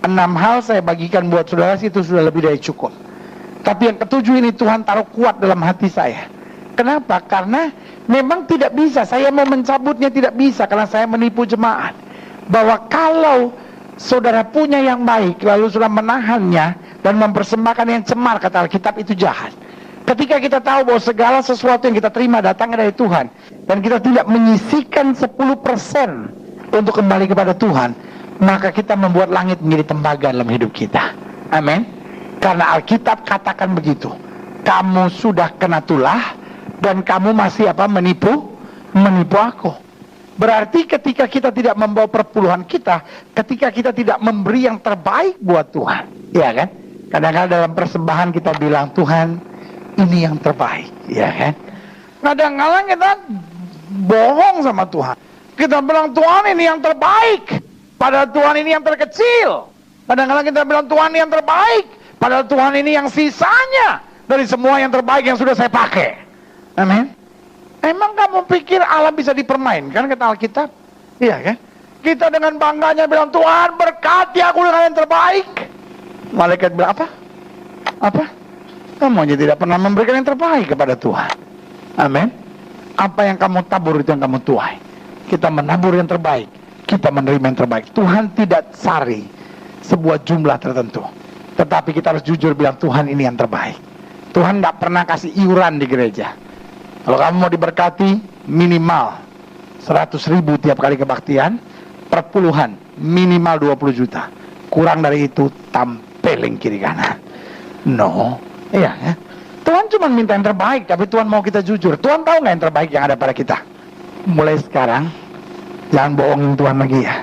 6 hal saya bagikan buat saudara, itu sudah lebih dari cukup. Tapi yang ketujuh ini Tuhan taruh kuat dalam hati saya. Kenapa? Karena memang tidak bisa, saya mau mencabutnya tidak bisa, karena saya menipu jemaat. Bahwa kalau saudara punya yang baik, lalu sudah menahannya dan mempersembahkan yang cemar, kata Alkitab, itu jahat. Ketika kita tahu bahwa segala sesuatu yang kita terima datangnya dari Tuhan, dan kita tidak menyisihkan 10% untuk kembali kepada Tuhan, maka kita membuat langit menjadi tembaga dalam hidup kita. Amin. Karena Alkitab katakan begitu, kamu sudah kena tulah dan kamu masih apa? Menipu aku. Berarti ketika kita tidak membawa perpuluhan kita, ketika kita tidak memberi yang terbaik buat Tuhan, ya kan? Kadang-kadang dalam persembahan kita bilang, Tuhan, ini yang terbaik, ya kan? Kadang-kadang kita bohong sama Tuhan. Kita bilang, Tuhan ini yang terbaik, padahal Tuhan ini yang terkecil. Kadang-kadang kita bilang, Tuhan ini yang terbaik, padahal Tuhan ini yang sisanya dari semua yang terbaik yang sudah saya pakai. Amin. Emang kamu pikir Allah bisa dipermainkan, kata Alkitab? Iya kan? Kita dengan bangganya bilang, Tuhan berkati aku dengan yang terbaik. Malaikat bilang apa? Apa? Kamu aja tidak pernah memberikan yang terbaik kepada Tuhan. Amin. Apa yang kamu tabur itu yang kamu tuai. Kita menabur yang terbaik, kita menerima yang terbaik. Tuhan tidak sari sebuah jumlah tertentu, tetapi kita harus jujur bilang, Tuhan ini yang terbaik. Tuhan gak pernah kasih iuran di gereja. Kalau kamu mau diberkati, minimal 100.000 tiap kali kebaktian, perpuluhan, minimal 20 juta. Kurang dari itu tampeling kiri kanan. No, iya ya. Tuhan cuma minta yang terbaik, tapi Tuhan mau kita jujur. Tuhan tahu nggak yang terbaik yang ada pada kita? Mulai sekarang, jangan bohongin Tuhan lagi ya.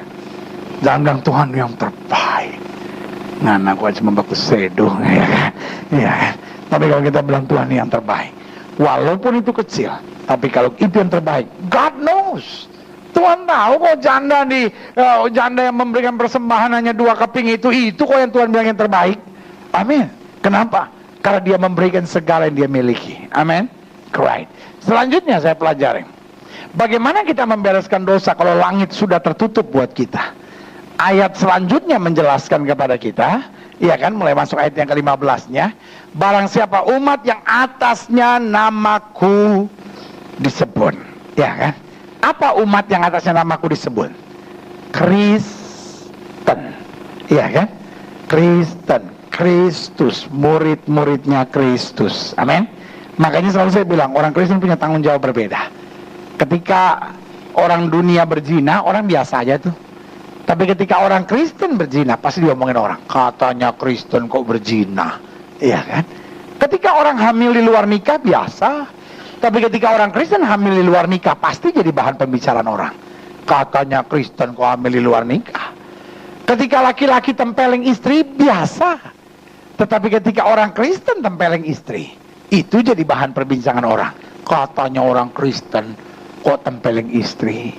Jangan bilang Tuhan yang terbaik. Nah, aku cuma baku seduh, ya kan? Iya kan? Tapi kalau kita bilang Tuhan yang terbaik, walaupun itu kecil, tapi kalau itu yang terbaik, God knows. Tuhan tahu kok janda yang memberikan persembahan hanya 2 keping itu kok yang Tuhan bilang yang terbaik. Amin. Kenapa? Karena dia memberikan segala yang dia miliki. Amin. Right. Selanjutnya saya pelajari, bagaimana kita membereskan dosa kalau langit sudah tertutup buat kita. Ayat selanjutnya menjelaskan kepada kita, ya kan, mulai masuk ayat yang ke-15-nya, barang siapa umat yang atasnya namaku disebut, ya kan? Apa umat yang atasnya namaku disebut? Kristen, ya kan? Kristen, Kristus, murid-muridnya Kristus. Amin. Makanya selalu saya bilang, orang Kristen punya tanggung jawab berbeda. Ketika orang dunia berzina, orang biasa aja tuh. Tapi ketika orang Kristen berzina, pasti diomongin orang, katanya Kristen kok berzina, iya kan? Ketika orang hamil di luar nikah, biasa. Tapi ketika orang Kristen hamil di luar nikah, pasti jadi bahan pembicaraan orang. Katanya Kristen kok hamil di luar nikah. Ketika laki-laki tempeleng istri, biasa. Tetapi ketika orang Kristen tempeleng istri, itu jadi bahan perbincangan orang. Katanya orang Kristen kok tempeleng istri.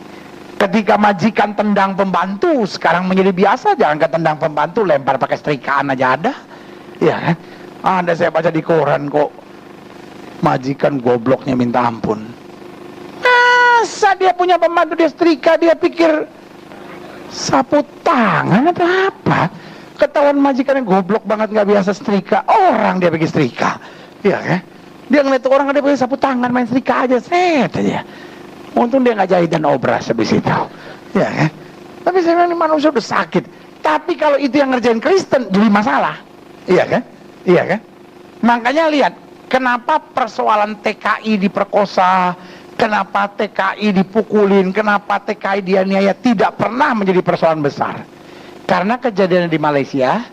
Ketika majikan tendang pembantu, sekarang menjadi biasa. Jangan ke tendang pembantu, lempar pakai setrikaan aja ada. Ya kan? Ada saya baca di koran kok, majikan gobloknya minta ampun. Masa dia punya pembantu dia setrika, dia pikir sapu tangan atau apa? Ketahuan majikannya goblok banget, nggak biasa setrika. Orang dia pergi setrika, ya kan? Dia ngeliat orang ada pakai sapu tangan main setrika aja, set aja. Untung dia nggak jahit dan obras habis itu, ya kan? Tapi saya bilang ini manusia udah sakit. Tapi kalau itu yang ngerjain Kristen jadi masalah, iya kan? Iya kan? Makanya lihat, kenapa persoalan TKI diperkosa, kenapa TKI dipukulin, kenapa TKI dianiaya tidak pernah menjadi persoalan besar. Karena kejadiannya di Malaysia,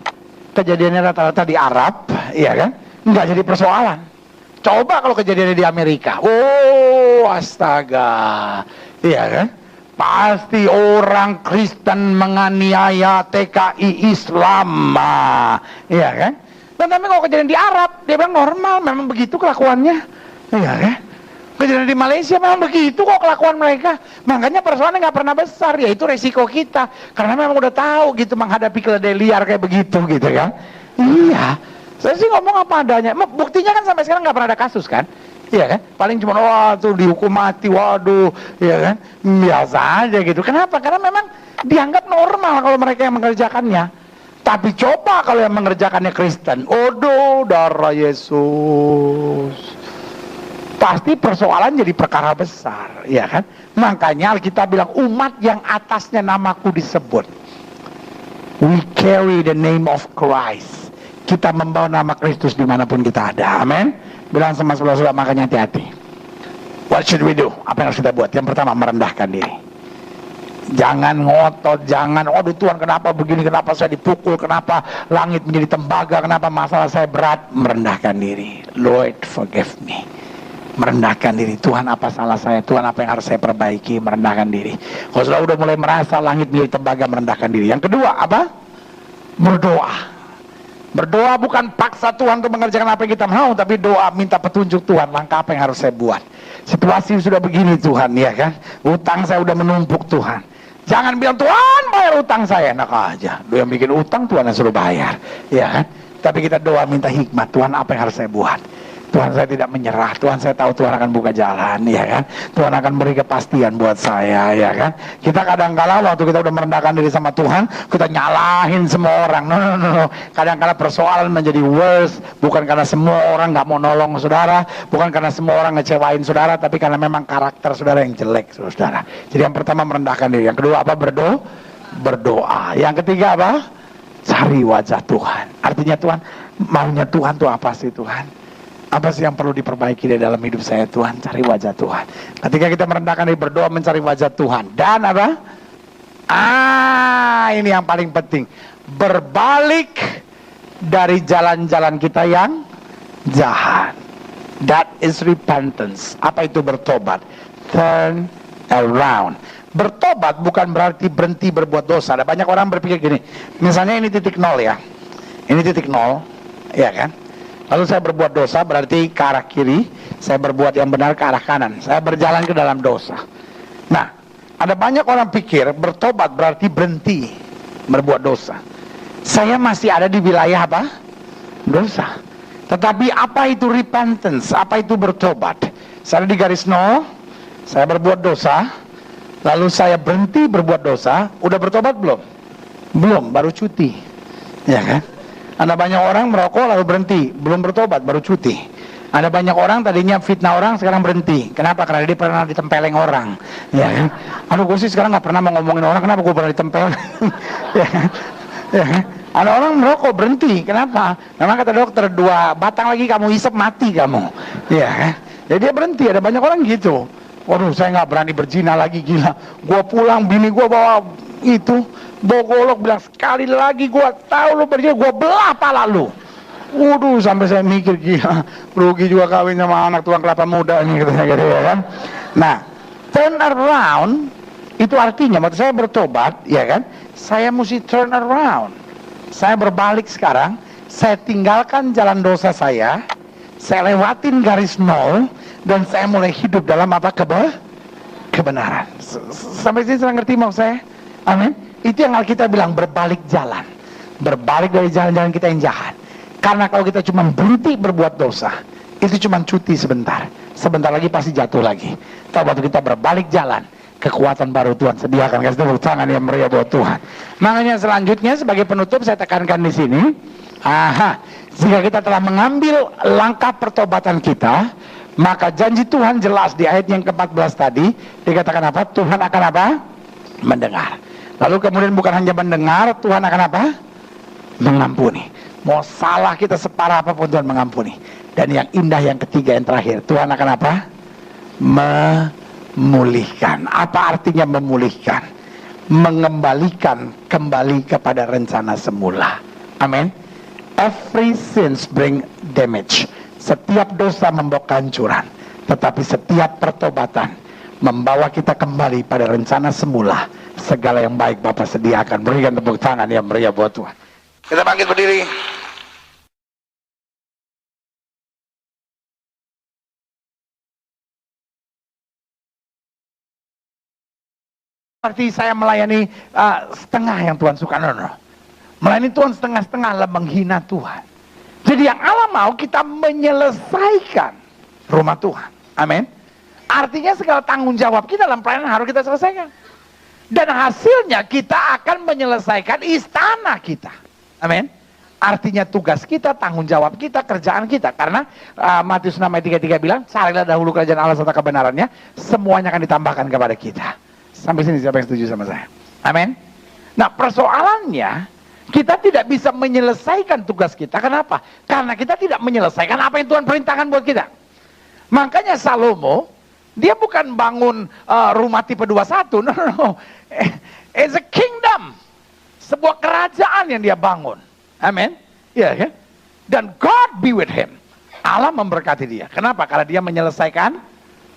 kejadiannya rata-rata di Arab, iya kan? Nggak jadi persoalan. Coba kalau kejadiannya di Amerika, oh astaga, iya kan? Pasti orang Kristen menganiaya TKI Islam, iya kan? Tapi kalau kejadian di Arab, dia bilang normal, memang begitu kelakuannya, iya kan? Kejadian di Malaysia memang begitu kok kelakuan mereka. Makanya persoalannya nggak pernah besar, ya itu resiko kita, karena memang udah tahu gitu menghadapi keledai liar kayak begitu, gitu kan? Iya. Saya sih ngomong apa adanya. Buktinya kan sampai sekarang nggak pernah ada kasus kan? Iya kan? Paling cuma wah tuh dihukum mati, waduh, iya kan? Biasa aja gitu. Kenapa? Karena memang dianggap normal kalau mereka yang mengerjakannya. Tapi coba kalau yang mengerjakannya Kristen, aduh darah Yesus. Pasti persoalan jadi perkara besar, iya kan? Makanya Alkitab bilang umat yang atasnya namaku disebut. We carry the name of Christ. Kita membawa nama Kristus dimanapun kita ada. Amin. Bilang sama saudara-saudara, makanya hati-hati. What should we do? Apa yang harus kita buat? Yang pertama, merendahkan diri. Jangan ngotot, jangan, waduh Tuhan kenapa begini, kenapa saya dipukul, kenapa langit menjadi tembaga, kenapa masalah saya berat. Merendahkan diri. Lord forgive me. Merendahkan diri. Tuhan apa salah saya, Tuhan apa yang harus saya perbaiki. Merendahkan diri. Kalau sudah udah mulai merasa langit menjadi tembaga, merendahkan diri. Yang kedua apa? Berdoa. Berdoa bukan paksa Tuhan untuk mengerjakan apa yang kita mau, tapi doa minta petunjuk Tuhan, langkah apa yang harus saya buat. Situasi sudah begini Tuhan, ya kan? Utang saya udah menumpuk Tuhan. Jangan bilang Tuhan bayar utang saya, enak aja. Dia yang bikin utang Tuhan yang suruh bayar, ya kan? Tapi kita doa minta hikmat, Tuhan apa yang harus saya buat. Tuhan saya tidak menyerah, Tuhan saya tahu Tuhan akan buka jalan, ya kan? Tuhan akan beri kepastian buat saya, ya kan? Kita kadang-kala waktu kita udah merendahkan diri sama Tuhan, kita nyalahin semua orang. No. Kadang-kala persoalan menjadi worse, bukan karena semua orang nggak mau nolong saudara, bukan karena semua orang ngecewain saudara, tapi karena memang karakter saudara yang jelek, saudara. Jadi yang pertama merendahkan diri, yang kedua apa? Berdoa. Yang ketiga apa? Cari wajah Tuhan. Artinya Tuhan, maunya Tuhan tuh apa sih Tuhan? Apa sih yang perlu diperbaiki di dalam hidup saya Tuhan? Cari wajah Tuhan. Ketika kita merendahkan diri, berdoa mencari wajah Tuhan. Dan apa? Ini yang paling penting. Berbalik dari jalan-jalan kita yang jahat. That is repentance. Apa itu bertobat? Turn around. Bertobat bukan berarti berhenti berbuat dosa. Ada banyak orang berpikir gini, misalnya ini titik nol ya, ini titik nol, ya kan? Lalu saya berbuat dosa berarti ke arah kiri, saya berbuat yang benar ke arah kanan, saya berjalan ke dalam dosa. Nah, ada banyak orang pikir bertobat berarti berhenti berbuat dosa. Saya masih ada di wilayah apa? Dosa. Tetapi apa itu repentance? Apa itu bertobat? Saya di garis nol, saya berbuat dosa, lalu saya berhenti berbuat dosa. Udah bertobat belum? Belum, baru cuti. Ya kan? Ada banyak orang merokok lalu berhenti, belum bertobat, baru cuti. Ada banyak orang tadinya fitnah orang, sekarang berhenti. Kenapa? Karena dia pernah ditempeleng orang. Ya kan? Aduh, gue sih sekarang gak pernah mau ngomongin orang, kenapa gue pernah ditempel? Ya kan? Ya kan? Ada orang merokok berhenti, kenapa? Memang kata dokter, 2 batang lagi kamu hisap mati kamu. Ya kan? Jadi dia berhenti. Ada banyak orang gitu. Waduh, saya nggak berani berzina lagi, gila. Gua pulang, bini gua bawa itu, bawa golok, bilang sekali lagi gua tahu lu berzina, gua belah pala lu. Waduh, sampai saya mikir, gila, rugi juga kawin sama anak tukang kelapa muda nih, katanya gitu ya kan. Nah, turn around itu artinya, waktu saya bertobat, ya kan, saya mesti turn around. Saya berbalik sekarang, saya tinggalkan jalan dosa saya lewatin garis nol, dan saya mulai hidup dalam apa? Kebenaran. Sampai sini sudah ngerti mau saya? Amin. Itu yang Alkitab bilang berbalik jalan, berbalik dari jalan-jalan kita yang jahat. Karena kalau kita cuma berhenti berbuat dosa, itu cuma cuti sebentar. Sebentar lagi pasti jatuh lagi. Tapi waktu kita berbalik jalan, kekuatan baru Tuhan sediakan. Kasih tepuk tangan yang meriah buat Tuhan. Makanya selanjutnya sebagai penutup saya tekankan di sini. Jika kita telah mengambil langkah pertobatan kita, maka janji Tuhan jelas di ayat yang ke-14 tadi, dikatakan apa? Tuhan akan apa? Mendengar. Lalu kemudian bukan hanya mendengar, Tuhan akan apa? Mengampuni. Mau salah kita separah apapun Tuhan mengampuni. Dan yang indah yang ketiga, yang terakhir, Tuhan akan apa? Memulihkan. Apa artinya memulihkan? Mengembalikan kembali kepada rencana semula. Amin. Every sins bring damage. Setiap dosa membawa kehancuran, tetapi setiap pertobatan membawa kita kembali pada rencana semula. Segala yang baik Bapa sediakan. Berikan tepuk tangan yang meriah buat Tuhan. Kita bangkit berdiri. Arti saya melayani setengah yang Tuhan suka. No. Melayani Tuhan setengah-setengah adalah menghina Tuhan. Jadi yang Allah mau kita menyelesaikan rumah Tuhan. Amin. Artinya segala tanggung jawab kita dalam pelayanan harus kita selesaikan. Dan hasilnya kita akan menyelesaikan istana kita. Amin. Artinya tugas kita, tanggung jawab kita, kerjaan kita. Karena Matius 6 ayat 33 bilang, carilah dahulu kerajaan Allah serta kebenarannya, semuanya akan ditambahkan kepada kita. Sampai sini siapa yang setuju sama saya? Amin. Nah, persoalannya kita tidak bisa menyelesaikan tugas kita. Kenapa? Karena kita tidak menyelesaikan apa yang Tuhan perintahkan buat kita. Makanya Salomo, dia bukan bangun rumah tipe 21. No. It's a kingdom. Sebuah kerajaan yang dia bangun. Amin. Iya kan? Dan God be with him. Allah memberkati dia. Kenapa? Karena dia menyelesaikan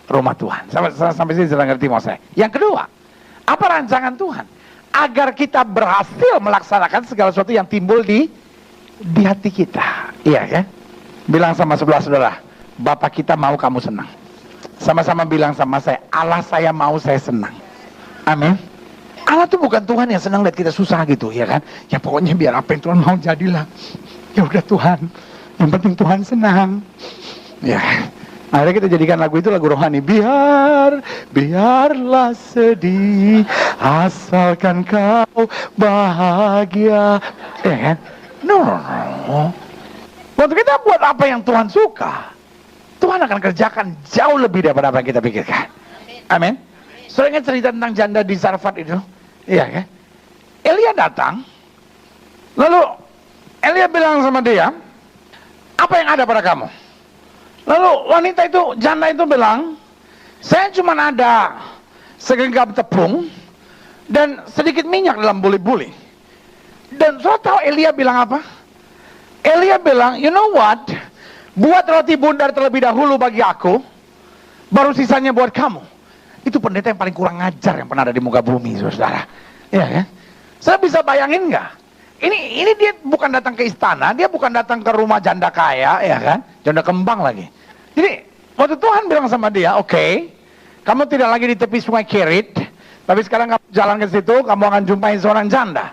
rumah Tuhan. Sampai sini sudah ngerti mau saya. Yang kedua, apa rancangan Tuhan? Agar kita berhasil melaksanakan segala sesuatu yang timbul di hati kita. Iya kan? Bilang sama sebelah saudara, Bapak kita mau kamu senang. Sama-sama bilang sama saya, Allah saya mau saya senang. Amin. Allah tuh bukan Tuhan yang senang lihat kita susah gitu, ya kan? Ya pokoknya biar apa yang Tuhan mau jadilah. Ya udah Tuhan, yang penting Tuhan senang. Ya. Akhirnya kita jadikan lagu itu lagu rohani. Biarlah sedih, asalkan kau bahagia. Ya kan? No. Waktu kita buat apa yang Tuhan suka, Tuhan akan kerjakan jauh lebih daripada apa yang kita pikirkan. Amin. Soalnya cerita tentang janda di Sarfat itu. Iya kan? Elia datang. Lalu Elia bilang sama dia, apa yang ada pada kamu? Lalu wanita itu, janda itu bilang, saya cuma ada segenggam tepung, dan sedikit minyak dalam buli-buli. Dan saudara tahu Elia bilang apa? Elia bilang, you know what? Buat roti bundar terlebih dahulu bagi aku, baru sisanya buat kamu. Itu pendeta yang paling kurang ajar yang pernah ada di muka bumi, saudara. Iya kan? Saya bisa bayangin nggak? Ini dia bukan datang ke istana, dia bukan datang ke rumah janda kaya, ya kan? Janda kembang lagi. Jadi waktu Tuhan bilang sama dia, oke, kamu tidak lagi di tepi sungai Kerit, tapi sekarang kamu jalan ke situ, kamu akan jumpai seorang janda.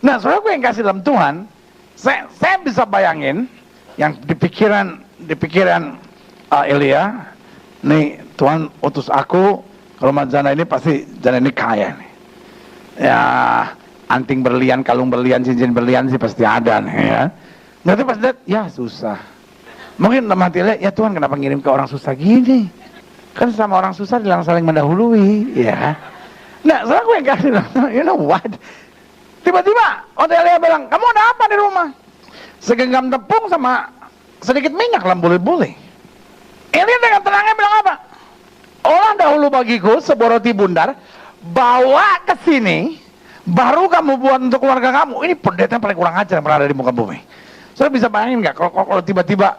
Nah, saudara gue yang kasih dalam Tuhan, saya bisa bayangin yang di pikiran Elia, nih Tuhan utus aku ke rumah janda ini, pasti janda ini kaya nih. Ya, anting berlian, kalung berlian, cincin berlian sih pasti ada nih ya. Nanti pas lihat, ya susah. Mungkin dalam hati lihat, ya Tuhan kenapa ngirim ke orang susah gini? Kan sama orang susah dilarang saling mendahului, ya. Nah, soalnya gue yang kasih, you know what? Tiba-tiba, Elia bilang, kamu ada apa di rumah? Segenggam tepung sama sedikit minyak dalam buli-buli. Elia dengan tenangnya bilang apa? Olah dahulu bagiku sebuah roti bundar, bawa ke sini, baru kamu buat untuk keluarga kamu. Ini pendeta yang paling kurang ajar yang pernah ada di muka bumi. Saudara bisa bayangin nggak kalau tiba-tiba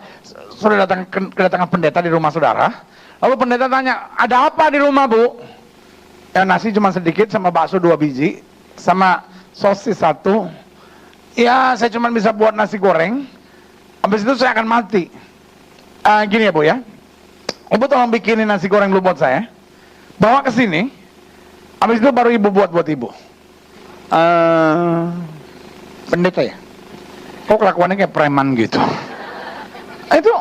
saudara kedatangan pendeta di rumah saudara, lalu pendeta tanya, ada apa di rumah bu? Ya nasi cuma sedikit sama bakso 2 biji, sama sosis 1. Ya saya cuma bisa buat nasi goreng. Habis itu saya akan mati. Gini ya bu ya, ibu tolong bikinin nasi goreng dulu buat saya, bawa ke sini. Habis itu baru ibu buat ibu. Pendeta ya? Kok kelakuannya kayak preman gitu? Itu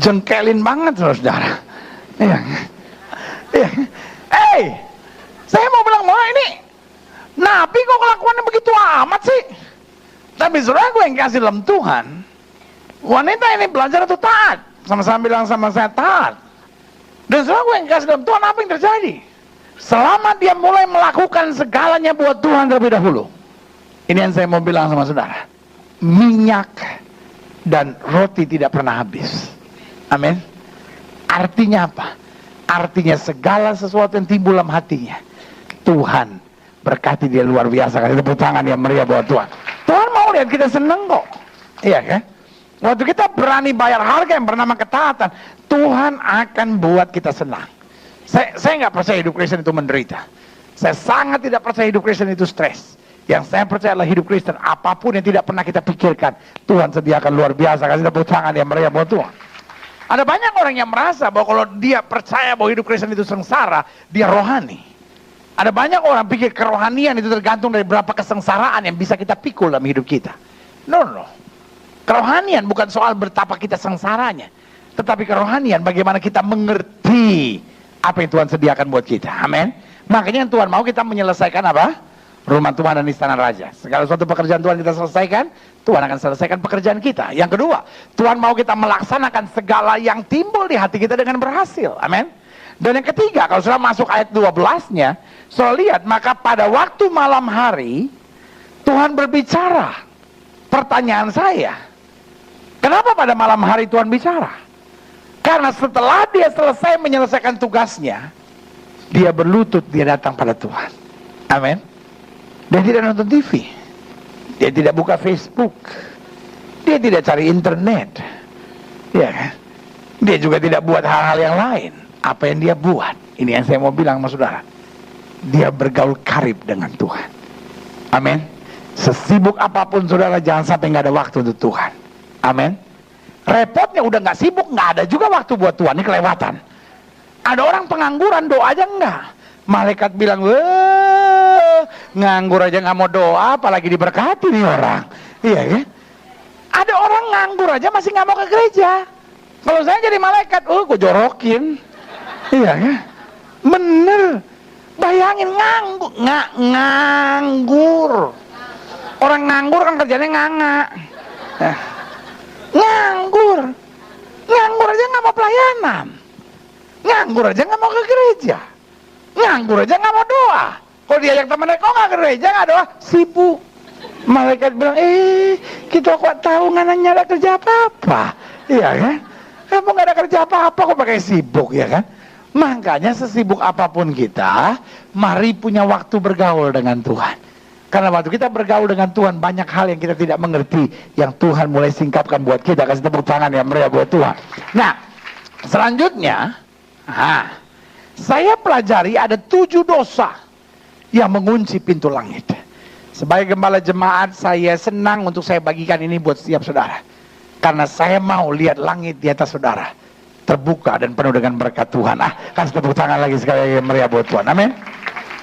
jengkelin banget saudara. Iya. Saya mau bilang ini nabi kok kelakuannya begitu amat sih? Tapi saudara gue yang kasih dalam Tuhan, wanita ini belajar untuk taat. Sama-sama bilang sama saya taat. Dan saudara gue yang kasih dalam Tuhan, apa yang terjadi? Selama dia mulai melakukan segalanya buat Tuhan terlebih dahulu. Ini yang saya mau bilang sama saudara. Minyak dan roti tidak pernah habis. Amin. Artinya apa? Artinya segala sesuatu yang timbul dalam hatinya, Tuhan berkati dia luar biasa. Kasih tepuk tangan yang meriah buat Tuhan. Tuhan mau lihat kita seneng kok. Iya kan? Waktu kita berani bayar harga yang bernama ketaatan, Tuhan akan buat kita senang. Saya nggak percaya hidup Kristen itu menderita. Saya sangat tidak percaya hidup Kristen itu stres. Yang saya percaya adalah hidup Kristen, apapun yang tidak pernah kita pikirkan, Tuhan sediakan luar biasa. Kasih tepuk tangan yang meriah buat Tuhan. Ada banyak orang yang merasa bahwa kalau dia percaya bahwa hidup Kristen itu sengsara, dia rohani. Ada banyak orang pikir kerohanian itu tergantung dari berapa kesengsaraan yang bisa kita pikul dalam hidup kita. No. Kerohanian bukan soal betapa kita sengsaranya, tetapi kerohanian bagaimana kita mengerti apa yang Tuhan sediakan buat kita. Amin. Makanya yang Tuhan mau kita menyelesaikan apa? Rumah Tuhan dan istana raja. Segala suatu pekerjaan Tuhan kita selesaikan, Tuhan akan selesaikan pekerjaan kita. Yang kedua, Tuhan mau kita melaksanakan segala yang timbul di hati kita dengan berhasil. Amin. Dan yang ketiga, kalau sudah masuk ayat 12-nya, saudara lihat, maka pada waktu malam hari Tuhan berbicara. Pertanyaan saya, kenapa pada malam hari Tuhan bicara? Karena setelah dia selesai menyelesaikan tugasnya, dia berlutut, dia datang pada Tuhan. Amin. Dia tidak nonton TV, dia tidak buka Facebook, dia tidak cari internet, ya kan? Dia juga tidak buat hal-hal yang lain. Apa yang dia buat, ini yang saya mau bilang sama saudara, dia bergaul karib dengan Tuhan. Amin. Sesibuk apapun saudara, jangan sampai nggak ada waktu untuk Tuhan. Amin. Repotnya udah nggak sibuk, nggak ada juga waktu buat Tuhan. Ini kelewatan. Ada orang pengangguran, doa aja nggak. Malaikat bilang, nganggur aja nggak mau doa, apalagi diberkati nih orang. Iya ya. Ada orang nganggur aja masih nggak mau ke gereja. Kalau saya jadi malaikat, gue jorokin. Iya ya. Bener. Bayangin nganggur. Orang nganggur kan kerjanya nganga. Nganggur aja nggak mau pelayanan, nganggur aja nggak mau ke gereja, nganggur aja nggak mau doa. Kalau diajak temennya, kok nggak ke gereja nggak doa? Sibuk. Malaikat bilang, kita kok tahu nggak ada kerja apa-apa, iya kan? Kamu nggak ada kerja apa-apa kok pakai sibuk, ya kan? Makanya sesibuk apapun kita, mari punya waktu bergaul dengan Tuhan. Karena waktu kita bergaul dengan Tuhan, banyak hal yang kita tidak mengerti, yang Tuhan mulai singkapkan buat kita. Kasih tepuk tangan yang meriah buat Tuhan. Nah, selanjutnya, saya pelajari ada 7 dosa yang mengunci pintu langit. Sebagai gembala jemaat, saya senang untuk saya bagikan ini buat setiap saudara. Karena saya mau lihat langit di atas saudara terbuka dan penuh dengan berkat Tuhan. Kasih tepuk tangan lagi sekali lagi yang meriah buat Tuhan. Amin.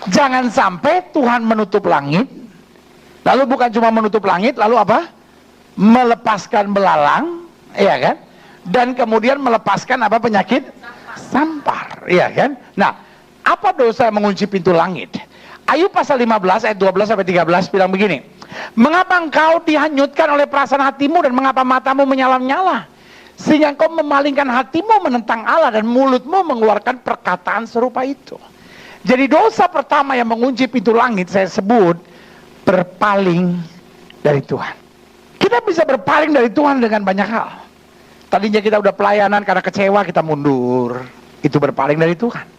Jangan sampai Tuhan menutup langit, lalu bukan cuma menutup langit, lalu apa? Melepaskan belalang, iya kan? Dan kemudian melepaskan apa? Penyakit sampar, iya kan? Nah, apa dosa yang mengunci pintu langit? Ayub pasal 15 ayat 12 sampai 13 bilang begini. Mengapa engkau dihanyutkan oleh perasaan hatimu dan mengapa matamu menyala-nyala? Sehingga engkau memalingkan hatimu menentang Allah dan mulutmu mengeluarkan perkataan serupa itu. Jadi dosa pertama yang mengunci pintu langit saya sebut berpaling dari Tuhan. Kita bisa berpaling dari Tuhan dengan banyak hal. Tadinya kita udah pelayanan karena kecewa kita mundur. Itu berpaling dari Tuhan.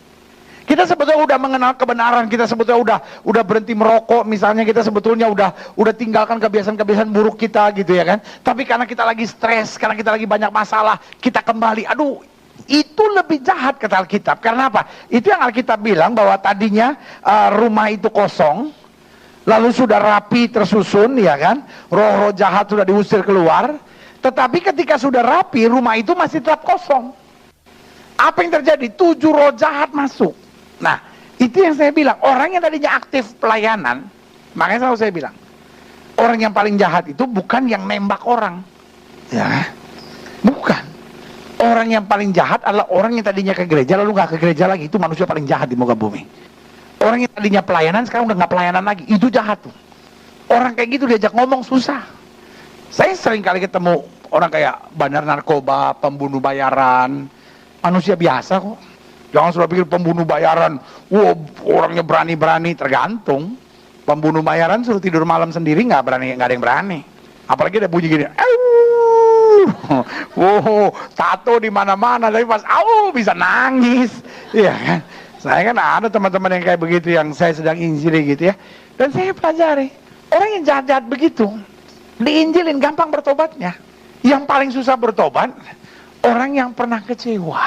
Kita sebetulnya udah mengenal kebenaran, kita sebetulnya udah berhenti merokok, misalnya kita sebetulnya udah tinggalkan kebiasaan-kebiasaan buruk kita gitu ya kan. Tapi karena kita lagi stres, karena kita lagi banyak masalah, kita kembali. Aduh, itu lebih jahat kata Alkitab. Karena apa? Itu yang Alkitab bilang bahwa tadinya rumah itu kosong, lalu sudah rapi tersusun ya kan, roh-roh jahat sudah diusir keluar. Tetapi ketika sudah rapi, rumah itu masih tetap kosong. Apa yang terjadi? 7 roh jahat masuk. Nah, itu yang saya bilang, orang yang tadinya aktif pelayanan, makanya selalu saya bilang, orang yang paling jahat itu bukan yang nembak orang, ya, bukan. Orang yang paling jahat adalah orang yang tadinya ke gereja lalu nggak ke gereja lagi. Itu manusia paling jahat di muka bumi. Orang yang tadinya pelayanan sekarang udah nggak pelayanan lagi. Itu jahat tuh. Orang kayak gitu diajak ngomong susah. Saya sering kali ketemu orang kayak bandar narkoba, pembunuh bayaran, manusia biasa kok. Jangan sudah pikir pembunuh bayaran, wow, orangnya berani-berani. Tergantung. Pembunuh bayaran suruh tidur malam sendiri nggak ada yang berani. Apalagi ada bunyi gini, wow, tato di mana-mana, tapi pas bisa nangis, iya kan? Saya kan ada teman-teman yang kayak begitu yang saya sedang injili gitu ya, dan saya pelajari orang yang jahat-jahat begitu diinjilin gampang bertobatnya. Yang paling susah bertobat orang yang pernah kecewa,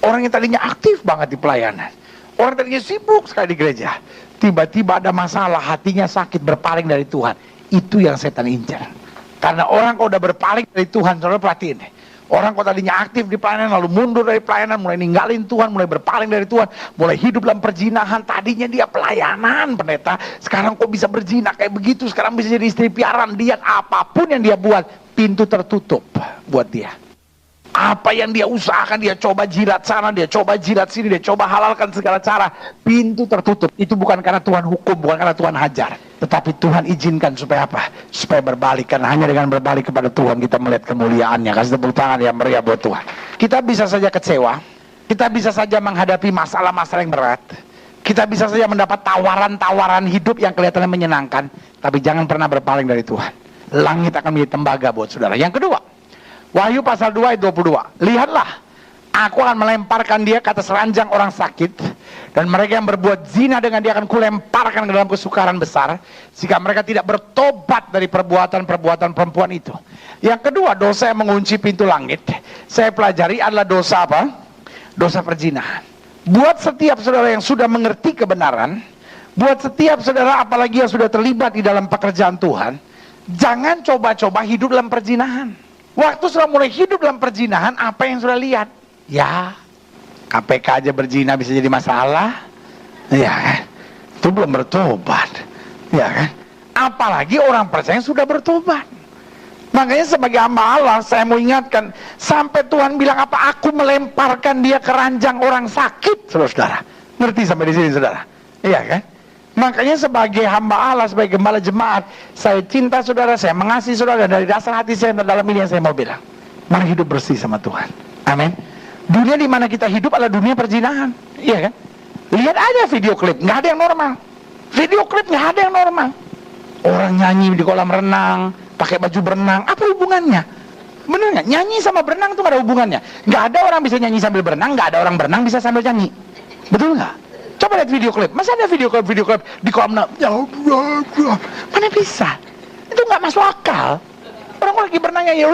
orang yang tadinya aktif banget di pelayanan, orang tadinya sibuk sekali di gereja, tiba-tiba ada masalah, hatinya sakit, berpaling dari Tuhan. Itu yang setan incar. Karena orang kalau udah berpaling dari Tuhan, saudara perhatiin deh. Orang kalau tadinya aktif di pelayanan, lalu mundur dari pelayanan, mulai ninggalin Tuhan, mulai berpaling dari Tuhan, mulai hidup dalam perzinahan. Tadinya dia pelayanan, pendeta, sekarang kok bisa berzina kayak begitu, sekarang bisa jadi istri piaran. Lihat apapun yang dia buat, pintu tertutup buat dia. Apa yang dia usahakan, dia coba jilat sana, dia coba jilat sini, dia coba halalkan segala cara, pintu tertutup. Itu bukan karena Tuhan hukum, bukan karena Tuhan hajar, tetapi Tuhan izinkan supaya apa? Supaya berbalik. Karena hanya dengan berbalik kepada Tuhan kita melihat kemuliaannya. Kasih tepuk tangan yang meriah buat Tuhan. Kita bisa saja kecewa, kita bisa saja menghadapi masalah-masalah yang berat, kita bisa saja mendapat tawaran-tawaran hidup yang kelihatannya menyenangkan, tapi jangan pernah berpaling dari Tuhan. Langit akan menjadi tembaga buat saudara. Yang kedua, Wahyu pasal 2 ayat 22. Lihatlah, aku akan melemparkan dia ke atas ranjang orang sakit, dan mereka yang berbuat zina dengan dia akan kulemparkan ke dalam kesukaran besar, jika mereka tidak bertobat dari perbuatan-perbuatan perempuan itu. Yang kedua, dosa yang mengunci pintu langit, saya pelajari adalah dosa apa? Dosa perzinahan. Buat setiap saudara yang sudah mengerti kebenaran, buat setiap saudara apalagi yang sudah terlibat di dalam pekerjaan Tuhan, jangan coba-coba hidup dalam perzinahan. Waktu sudah mulai hidup dalam perzinahan, apa yang sudah lihat? Ya, KPK aja berzina bisa jadi masalah. Ya kan? Itu belum bertobat. Ya kan? Apalagi orang percaya yang sudah bertobat. Makanya sebagai hamba Allah, saya mau ingatkan, sampai Tuhan bilang apa? Aku melemparkan dia ke ranjang orang sakit, saudara. Ngerti sampai di sini, saudara? Iya kan? Makanya sebagai hamba Allah, sebagai gembala jemaat, saya cinta saudara, saya mengasihi saudara, dan dari dasar hati saya dalam ini yang saya mau bilang, mari hidup bersih sama Tuhan. Amin. Dunia di mana kita hidup adalah dunia perzinahan, iya kan? Lihat aja video klip, nggak ada yang normal. Video klip nggak ada yang normal. Orang nyanyi di kolam renang, pakai baju berenang, apa hubungannya? Bener nggak? Nyanyi sama berenang itu nggak ada hubungannya. Nggak ada orang bisa nyanyi sambil berenang, nggak ada orang berenang bisa sambil nyanyi. Betul nggak? Coba lihat video klip. Masa ada video klip di kolam mana bisa? Itu nggak masuk akal. Orang lagi berenang ya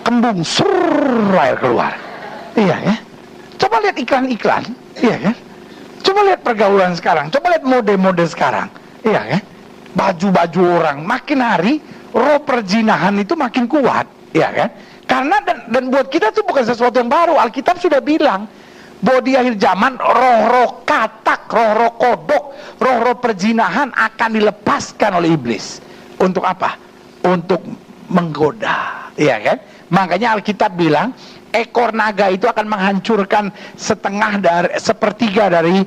kembung air keluar. Iya ya. Coba lihat iklan-iklan. Iya kan? Coba lihat pergaulan sekarang. Coba lihat mode-mode sekarang. Iya kan? Baju-baju orang makin hari roh perzinahan itu makin kuat. Iya kan? Karena dan buat kita itu bukan sesuatu yang baru. Alkitab sudah bilang bahwa di akhir zaman roh-roh katak, roh-roh kodok, roh-roh perzinahan akan dilepaskan oleh iblis. Untuk apa? Untuk menggoda. Iya kan? Makanya Alkitab bilang ekor naga itu akan menghancurkan sepertiga dari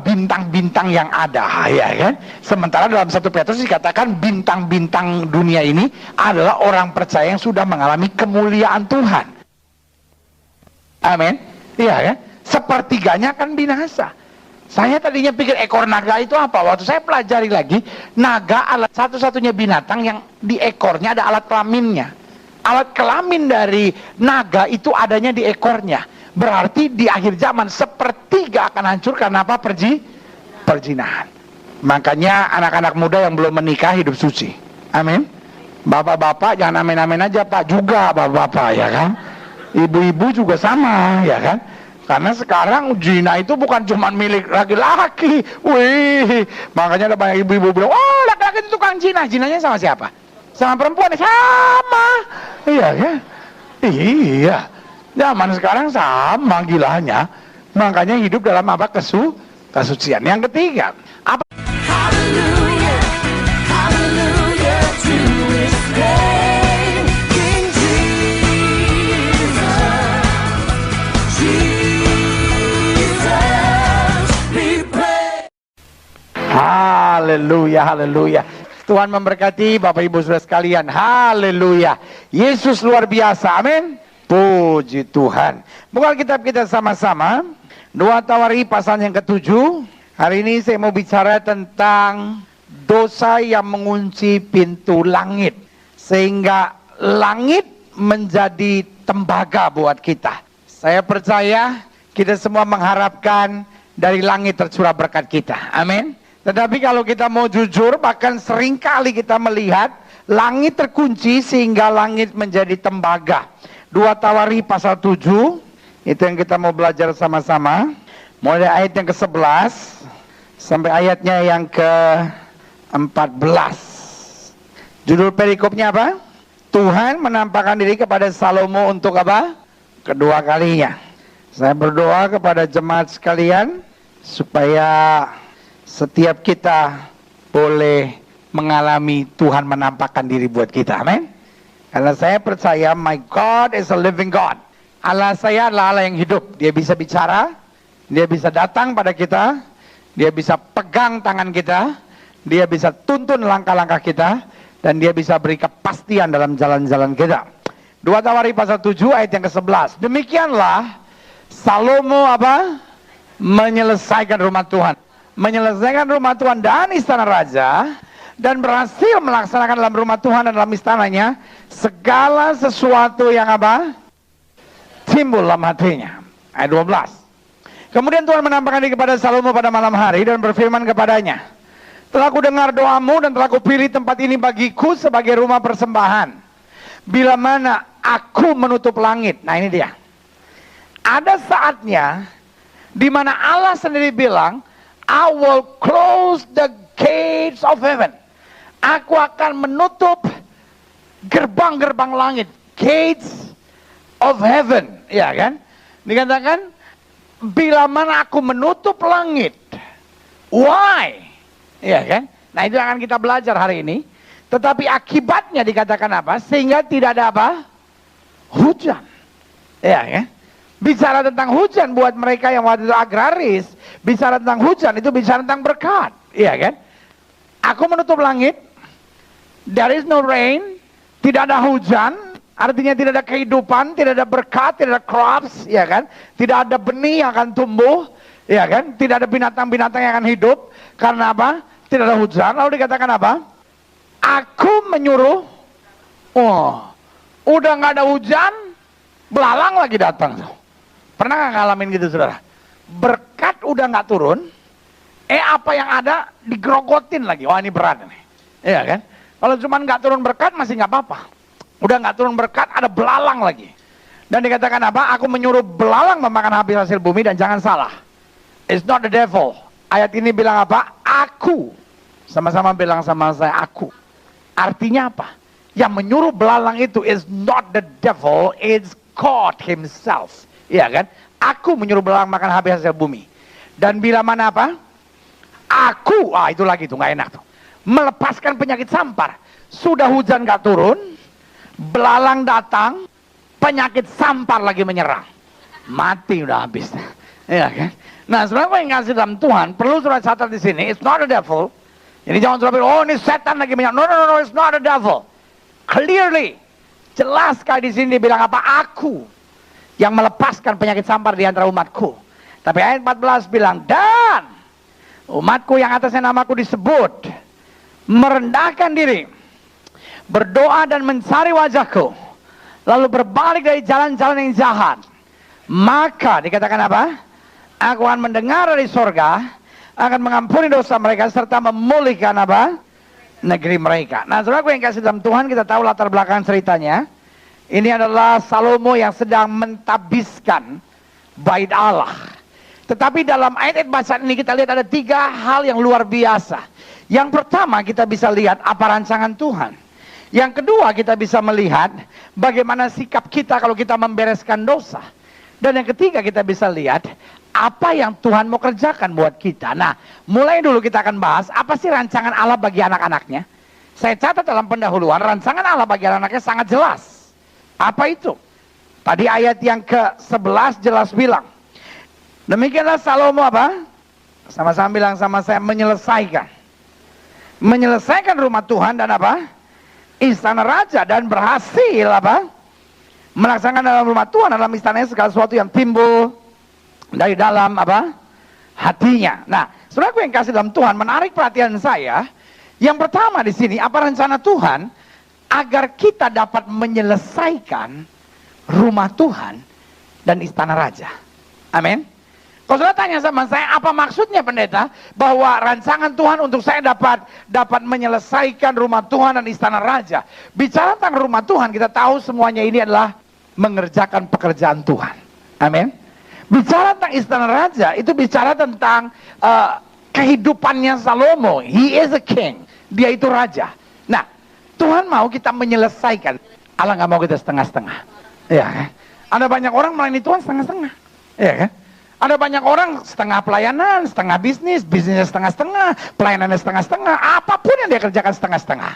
bintang-bintang yang ada, ya kan? Sementara dalam 1 Petrus dikatakan bintang-bintang dunia ini adalah orang percaya yang sudah mengalami kemuliaan Tuhan. Amin. Iya kan? Sepertiganya akan binasa. Saya tadinya pikir ekor naga itu apa? Waktu saya pelajari lagi, naga adalah satu-satunya binatang yang di ekornya ada alat kelaminnya. Alat kelamin dari naga itu adanya di ekornya. Berarti di akhir zaman sepertiga akan hancur karena apa? Perzinahan. Makanya anak-anak muda yang belum menikah hidup suci. Amin. Bapak-bapak jangan amin-amin aja Pak, juga bapak-bapak, ya kan. Ibu-ibu juga sama, ya kan. Karena sekarang zina itu bukan cuma milik laki-laki. Wih, makanya ada banyak ibu-ibu bilang, oh laki-laki itu tukang zina. Zinanya sama siapa? Sama perempuan? Sama. Iya kan? Iya. Zaman sekarang sama gilanya. Makanya hidup dalam apa? Kesucian. Yang ketiga, apa? Hallelujah, hallelujah to His name, King Jesus, Jesus, we pray. Haleluya, haleluya. Tuhan memberkati Bapak Ibu Saudara sekalian. Haleluya. Yesus luar biasa. Amin. Puji Tuhan. Buka kitab kita sama-sama. 2 Tawari pasal yang ke-7. Hari ini saya mau bicara tentang dosa yang mengunci pintu langit. Sehingga langit menjadi tembaga buat kita. Saya percaya kita semua mengharapkan dari langit tercurah berkat kita. Amin. Tetapi kalau kita mau jujur, bahkan seringkali kita melihat langit terkunci sehingga langit menjadi tembaga. 2 Tawari pasal 7, itu yang kita mau belajar sama-sama. Mulai ayat yang ke-11 sampai ayatnya yang ke-14. Judul perikopnya apa? Tuhan menampakkan diri kepada Salomo untuk apa? Kedua kalinya. Saya berdoa kepada jemaat sekalian supaya setiap kita boleh mengalami Tuhan menampakkan diri buat kita. Amin. Karena saya percaya my God is a living God. Allah saya adalah Allah yang hidup. Dia bisa bicara, dia bisa datang pada kita, dia bisa pegang tangan kita, dia bisa tuntun langkah-langkah kita, dan dia bisa beri kepastian dalam jalan-jalan kita. 2 Tawari pasal 7 ayat yang ke-11. Demikianlah Salomo apa? Menyelesaikan rumah Tuhan. Menyelesaikan rumah Tuhan dan istana raja, dan berhasil melaksanakan dalam rumah Tuhan dan dalam istananya segala sesuatu yang apa? Timbul dalam hatinya. Ayat 12. Kemudian Tuhan menampakkan diri kepada Salomo pada malam hari dan berfirman kepadanya, telah ku dengar doamu dan telah ku pilih tempat ini bagiku sebagai rumah persembahan. Bila mana aku menutup langit. Nah ini dia. Ada saatnya di mana Allah sendiri bilang, I will close the gates of heaven. Aku akan menutup gerbang-gerbang langit. Gates of heaven. Ya kan? Dikatakan, bila mana aku menutup langit. Why? Ya kan? Nah itu akan kita belajar hari ini. Tetapi akibatnya dikatakan apa? Sehingga tidak ada apa? Hujan. Ya kan? Bicara tentang hujan buat mereka yang waktu itu agraris. Bicara tentang hujan itu bicara tentang berkat. Iya kan? Aku menutup langit. There is no rain. Tidak ada hujan. Artinya tidak ada kehidupan. Tidak ada berkat. Tidak ada crops. Iya kan? Tidak ada benih yang akan tumbuh. Iya kan? Tidak ada binatang-binatang yang akan hidup. Karena apa? Tidak ada hujan. Lalu dikatakan apa? Aku menyuruh. Oh, udah nggak ada hujan. Belalang lagi datang. Pernah nggak ngalamin gitu saudara? berkat udah nggak turun, apa yang ada digrogotin lagi. Wah ini berat nih, iya kan? Kalau cuma nggak turun berkat masih nggak apa-apa. Udah nggak turun berkat, ada belalang lagi. Dan dikatakan apa? Aku menyuruh belalang memakan habis hasil bumi, dan jangan salah, it's not the devil. Ayat ini bilang apa? Aku. Sama-sama bilang sama saya, aku. Artinya apa? Yang menyuruh belalang itu is not the devil, it's God himself. Iya kan? Aku menyuruh belalang makan habis hasil bumi. Dan bila mana apa? Aku, itu lagi tuh nggak enak tuh. Melepaskan penyakit sampar. Sudah hujan nggak turun, belalang datang, penyakit sampar lagi menyerang. Mati udah habis. Iya kan? Nah, sebenarnya yang ngasih dalam Tuhan, perlu surat catat di sini, it's not the devil. Jadi jangan sudah bilang, oh ini setan lagi menyerang. No, it's not the devil. Clearly, jelas sekali di sini dibilang apa? Aku yang melepaskan penyakit sampar di antara umatku. Tapi ayat 14 bilang, dan umatku yang atasnya namaku disebut, merendahkan diri, berdoa dan mencari wajahku, lalu berbalik dari jalan-jalan yang jahat, maka dikatakan apa? Aku akan mendengar dari sorga, akan mengampuni dosa mereka, serta memulihkan apa? Negeri mereka. Nah, saudaraku yang kasih dalam Tuhan, kita tahu latar belakang ceritanya. Ini adalah Salomo yang sedang mentabiskan bait Allah. Tetapi dalam ayat bacaan ini kita lihat ada 3 hal yang luar biasa. Yang pertama, kita bisa lihat apa rancangan Tuhan. Yang kedua, kita bisa melihat bagaimana sikap kita kalau kita membereskan dosa. Dan yang ketiga, kita bisa lihat apa yang Tuhan mau kerjakan buat kita. Nah, mulai dulu kita akan bahas apa sih rancangan Allah bagi anak-anaknya. Saya catat dalam pendahuluan, rancangan Allah bagi anak-anaknya sangat jelas. Apa itu? Tadi ayat yang ke-11 jelas bilang, demikianlah Salomo apa? Sama-sama bilang sama saya, menyelesaikan rumah Tuhan dan apa? Istana raja, dan berhasil apa? Melaksanakan dalam rumah Tuhan, dalam istananya segala sesuatu yang timbul dari dalam apa? Hatinya. Nah, saudaraku yang kasih dalam Tuhan, menarik perhatian saya. Yang pertama di sini, apa rencana Tuhan agar kita dapat menyelesaikan rumah Tuhan dan istana raja. Amin. Kalau saudara tanya sama saya, apa maksudnya pendeta? Bahwa rancangan Tuhan untuk saya dapat menyelesaikan rumah Tuhan dan istana raja. Bicara tentang rumah Tuhan, kita tahu semuanya ini adalah mengerjakan pekerjaan Tuhan. Amin. Bicara tentang istana raja, itu bicara tentang kehidupannya Salomo. He is a king. Dia itu raja. Nah, Tuhan mau kita menyelesaikan. Allah nggak mau kita setengah-setengah. Iya kan? Ada banyak orang melayani Tuhan setengah-setengah. Iya kan? Ada banyak orang setengah pelayanan, setengah bisnisnya setengah-setengah, pelayanannya setengah-setengah, apapun yang dia kerjakan setengah-setengah.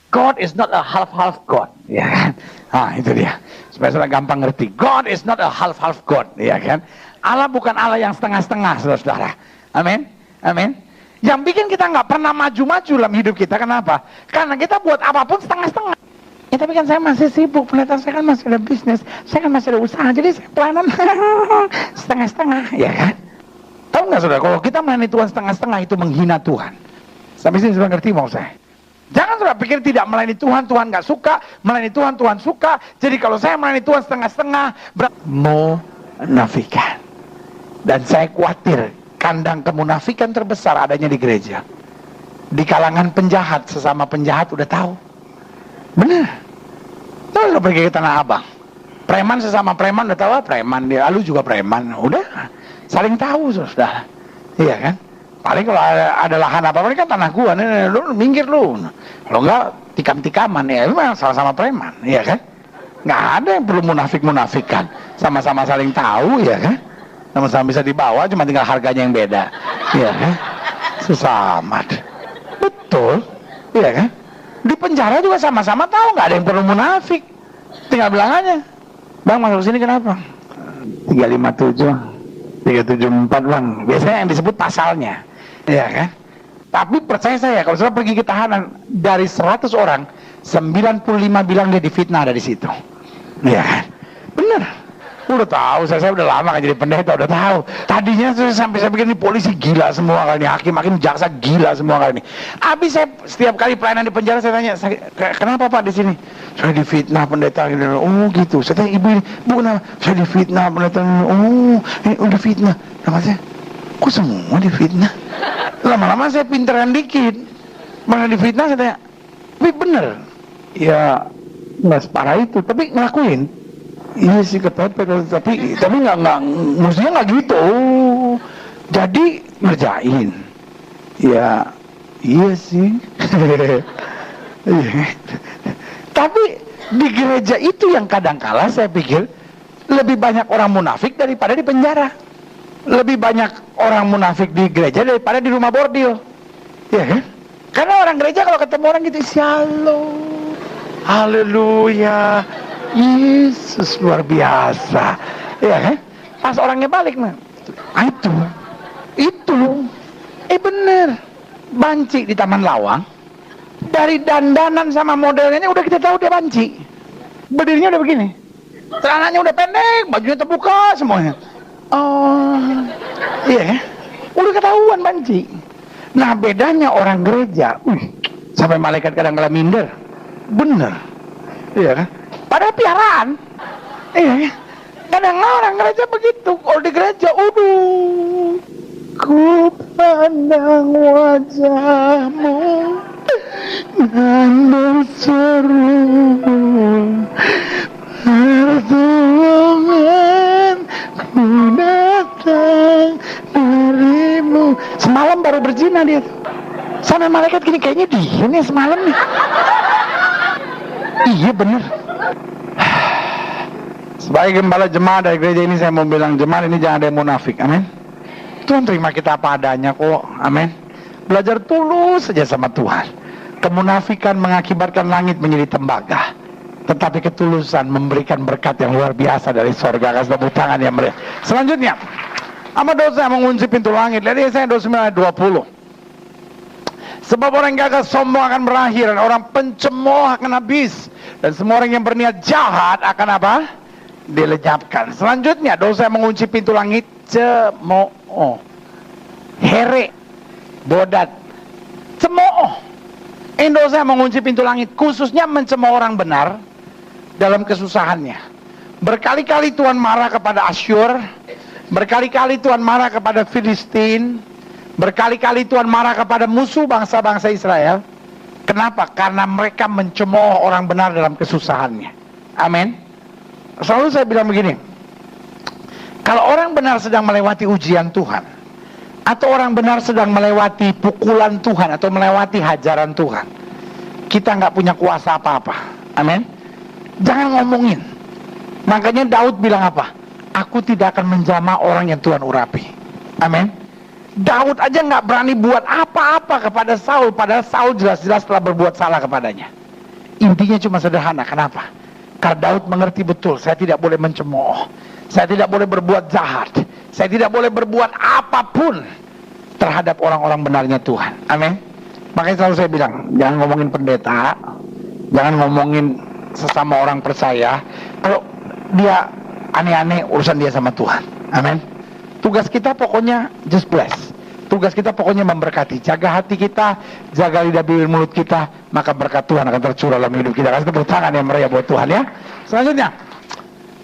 God is not a half-half God. Ya kan? Nah, itu dia. Supaya saudara gampang ngerti. God is not a half-half God. Ya kan? Allah bukan Allah yang setengah-setengah, saudara-saudara. Amin. Amin. Yang bikin kita nggak pernah maju-maju dalam hidup kita, kenapa? Karena kita buat apapun setengah-setengah. Ya tapi kan saya masih sibuk, pendeta, saya kan masih ada bisnis, saya kan masih ada usaha, jadi saya pelayanan setengah-setengah, ya kan? Tahu nggak saudara, kalau kita melayani Tuhan setengah-setengah itu menghina Tuhan. Sampai sini sudah ngerti mau saya? Jangan saudara pikir tidak melayani Tuhan, Tuhan nggak suka, melayani Tuhan, Tuhan suka. Jadi kalau saya melayani Tuhan setengah-setengah, menafikan. Dan saya khawatir kandang kemunafikan terbesar adanya di gereja. Di kalangan penjahat, sesama penjahat udah tahu. Benar. Tahu pergi ke Tanah Abang. Preman sesama preman udah tahu, preman dia, lu juga preman. Udah saling tahu sudah. Iya kan? Paling kalau ada lahan apa-apa kan tanah gua, nih, lu minggir lu. Kalau enggak tikam-tikaman ya, memang sama-sama preman, iya kan? Nggak ada yang perlu munafik-munafikan. Sama-sama saling tahu, ya kan? Sama-sama bisa dibawa, cuma tinggal harganya yang beda. Iya kan? Susah amat. Betul, iya kan? Di penjara juga sama-sama tahu, nggak ada yang perlu munafik. Tinggal bilang aja, bang masuk sini kenapa? 357, 374 bang. Biasanya yang disebut pasalnya, iya kan? Tapi percaya saya, kalau saudara pergi ke tahanan, dari 100 orang, 95 bilang dia difitnah ada di situ. Iya kan? Bener. Udah tahu, saya udah lama kan jadi pendeta, udah tahu. Tadinya sampai saya pikir ini polisi gila semua kali ini, hakim jaksa gila semua kali ini. Habis saya setiap kali pelayanan di penjara saya tanya, kenapa Pak di sini? Saya difitnah pendeta. Oh gitu. Saya tanya ibu ini, bu kenapa? Saya difitnah pendeta. Oh ini udah fitnah. Nama saya, kok semua difitnah? Lama-lama saya pinteran dikit. Mana difitnah saya tanya, tapi bener. Ya nggak separah itu, tapi ngelakuin. Iya sih kepepet, tapi nggak mestinya nggak gitu. Jadi ngerjain. Ya iya sih. Tapi di gereja itu yang kadangkala saya pikir lebih banyak orang munafik daripada di penjara. Lebih banyak orang munafik di gereja daripada di rumah bordil. Ya kan? Karena orang gereja kalau ketemu orang gitu, shalom, haleluya, Yesus luar biasa, ya kan? Pas orangnya balik, nah, itu, bener, banci di Taman Lawang, dari dandanan sama modelnya udah kita tahu dia banci, berdirinya udah begini, celananya udah pendek, bajunya terbuka semuanya, oh, iya, udah ketahuan banci. Nah bedanya orang gereja, sampai malaikat kadang-kadang minder, bener, iya kan? Padahal piaraan, iya. Kadang orang gereja begitu. Kalau di gereja, ku pandang wajahmu dan berseru pertolongan ku datang darimu. Semalam baru berzina dia tuh. Sama malaikat gini, kayaknya dia nih semalam nih. Iya bener. Sebagai gembala jemaat dari gereja ini, saya mau bilang jemaat ini jangan ada yang munafik, amin. Tuhan terima kita apa adanya kok, amin. Belajar tulus saja sama Tuhan. Kemunafikan mengakibatkan langit menjadi tembaga, tetapi ketulusan memberikan berkat yang luar biasa dari sorga. Kasih tepuk tangan yang meriah. Selanjutnya, apa dosa yang mengunci pintu langit? Lihat Yesaya 29 ayat 20. Sebab orang yang gagal sombong akan berakhir, dan orang pencemooh akan habis, dan semua orang yang berniat jahat akan apa? Dilenyapkan. Selanjutnya, dosa yang mengunci pintu langit, cemooh, here, bodat, cemooh. Ini dosa yang mengunci pintu langit, khususnya mencemooh orang benar dalam kesusahannya. Berkali-kali Tuhan marah kepada Asyur, berkali-kali Tuhan marah kepada Filistin, berkali-kali Tuhan marah kepada musuh bangsa-bangsa Israel. Kenapa? Karena mereka mencemooh orang benar dalam kesusahannya. Amin. Selalu saya bilang begini, kalau orang benar sedang melewati ujian Tuhan, atau orang benar sedang melewati pukulan Tuhan, atau melewati hajaran Tuhan, kita nggak punya kuasa apa-apa. Amin. Jangan ngomongin. Makanya Daud bilang apa? Aku tidak akan menjamah orang yang Tuhan urapi. Amin. Daud aja nggak berani buat apa-apa kepada Saul, padahal Saul jelas-jelas telah berbuat salah kepadanya. Intinya cuma sederhana. Kenapa? Karena Daud mengerti betul, saya tidak boleh mencemooh, saya tidak boleh berbuat jahat, saya tidak boleh berbuat apapun terhadap orang-orang benarnya Tuhan. Amin. Makanya selalu saya bilang, jangan ngomongin pendeta, jangan ngomongin sesama orang percaya. Kalau dia aneh-aneh, urusan dia sama Tuhan. Amin. Tugas kita pokoknya just bless. Tugas kita pokoknya memberkati. Jaga hati kita, jaga lidah bibir mulut kita, maka berkat Tuhan akan tercurah dalam hidup kita. Kasih tepuk tangan yang meriah buat Tuhan ya. Selanjutnya,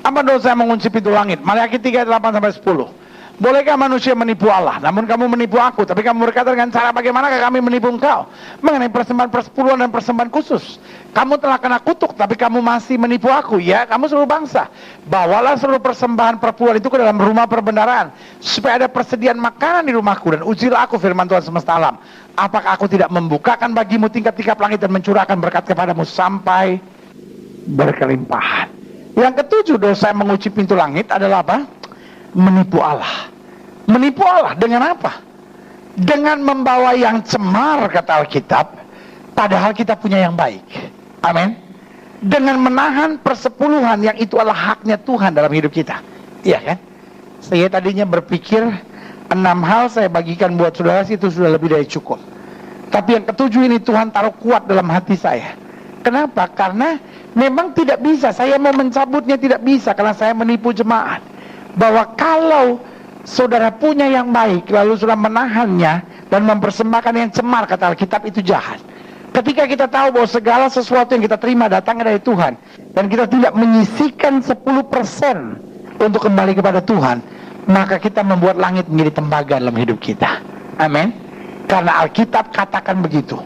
apa dosa yang mengunci pintu langit? Maliaki 3 ayat 8 sampai 10. Bolehkah manusia menipu Allah? Namun kamu menipu aku. Tapi kamu berkata dengan cara bagaimanakah kami menipu engkau? Mengenai persembahan persepuluhan dan persembahan khusus. Kamu telah kena kutuk, tapi kamu masih menipu aku. Ya, kamu seluruh bangsa. Bawalah seluruh persembahan perpuluhan itu ke dalam rumah perbendaharaan, supaya ada persediaan makanan di rumahku. Dan ujilah aku, firman Tuhan semesta alam. Apakah aku tidak membukakan bagimu tingkap-tingkap langit dan mencurahkan berkat kepadamu sampai berkelimpahan? Yang ketujuh, dosa yang mengunci pintu langit adalah apa? Menipu Allah. Menipu Allah dengan apa? Dengan membawa yang cemar, kata Alkitab, padahal kita punya yang baik. Amin. Dengan menahan persepuluhan yang itu adalah haknya Tuhan dalam hidup kita. Iya kan? Saya tadinya berpikir 6 hal saya bagikan buat saudara, itu sudah lebih dari cukup. Tapi yang ketujuh ini Tuhan taruh kuat dalam hati saya. Kenapa? Karena Memang tidak bisa, saya mau mencabutnya tidak bisa karena saya menipu jemaat. Bahwa kalau saudara punya yang baik lalu sudah menahannya dan mempersembahkan yang cemar, kata Alkitab, itu jahat. Ketika kita tahu bahwa segala sesuatu yang kita terima datangnya dari Tuhan, dan kita tidak menyisihkan 10% untuk kembali kepada Tuhan, maka kita membuat langit menjadi tembaga dalam hidup kita. Amin. Karena Alkitab katakan begitu,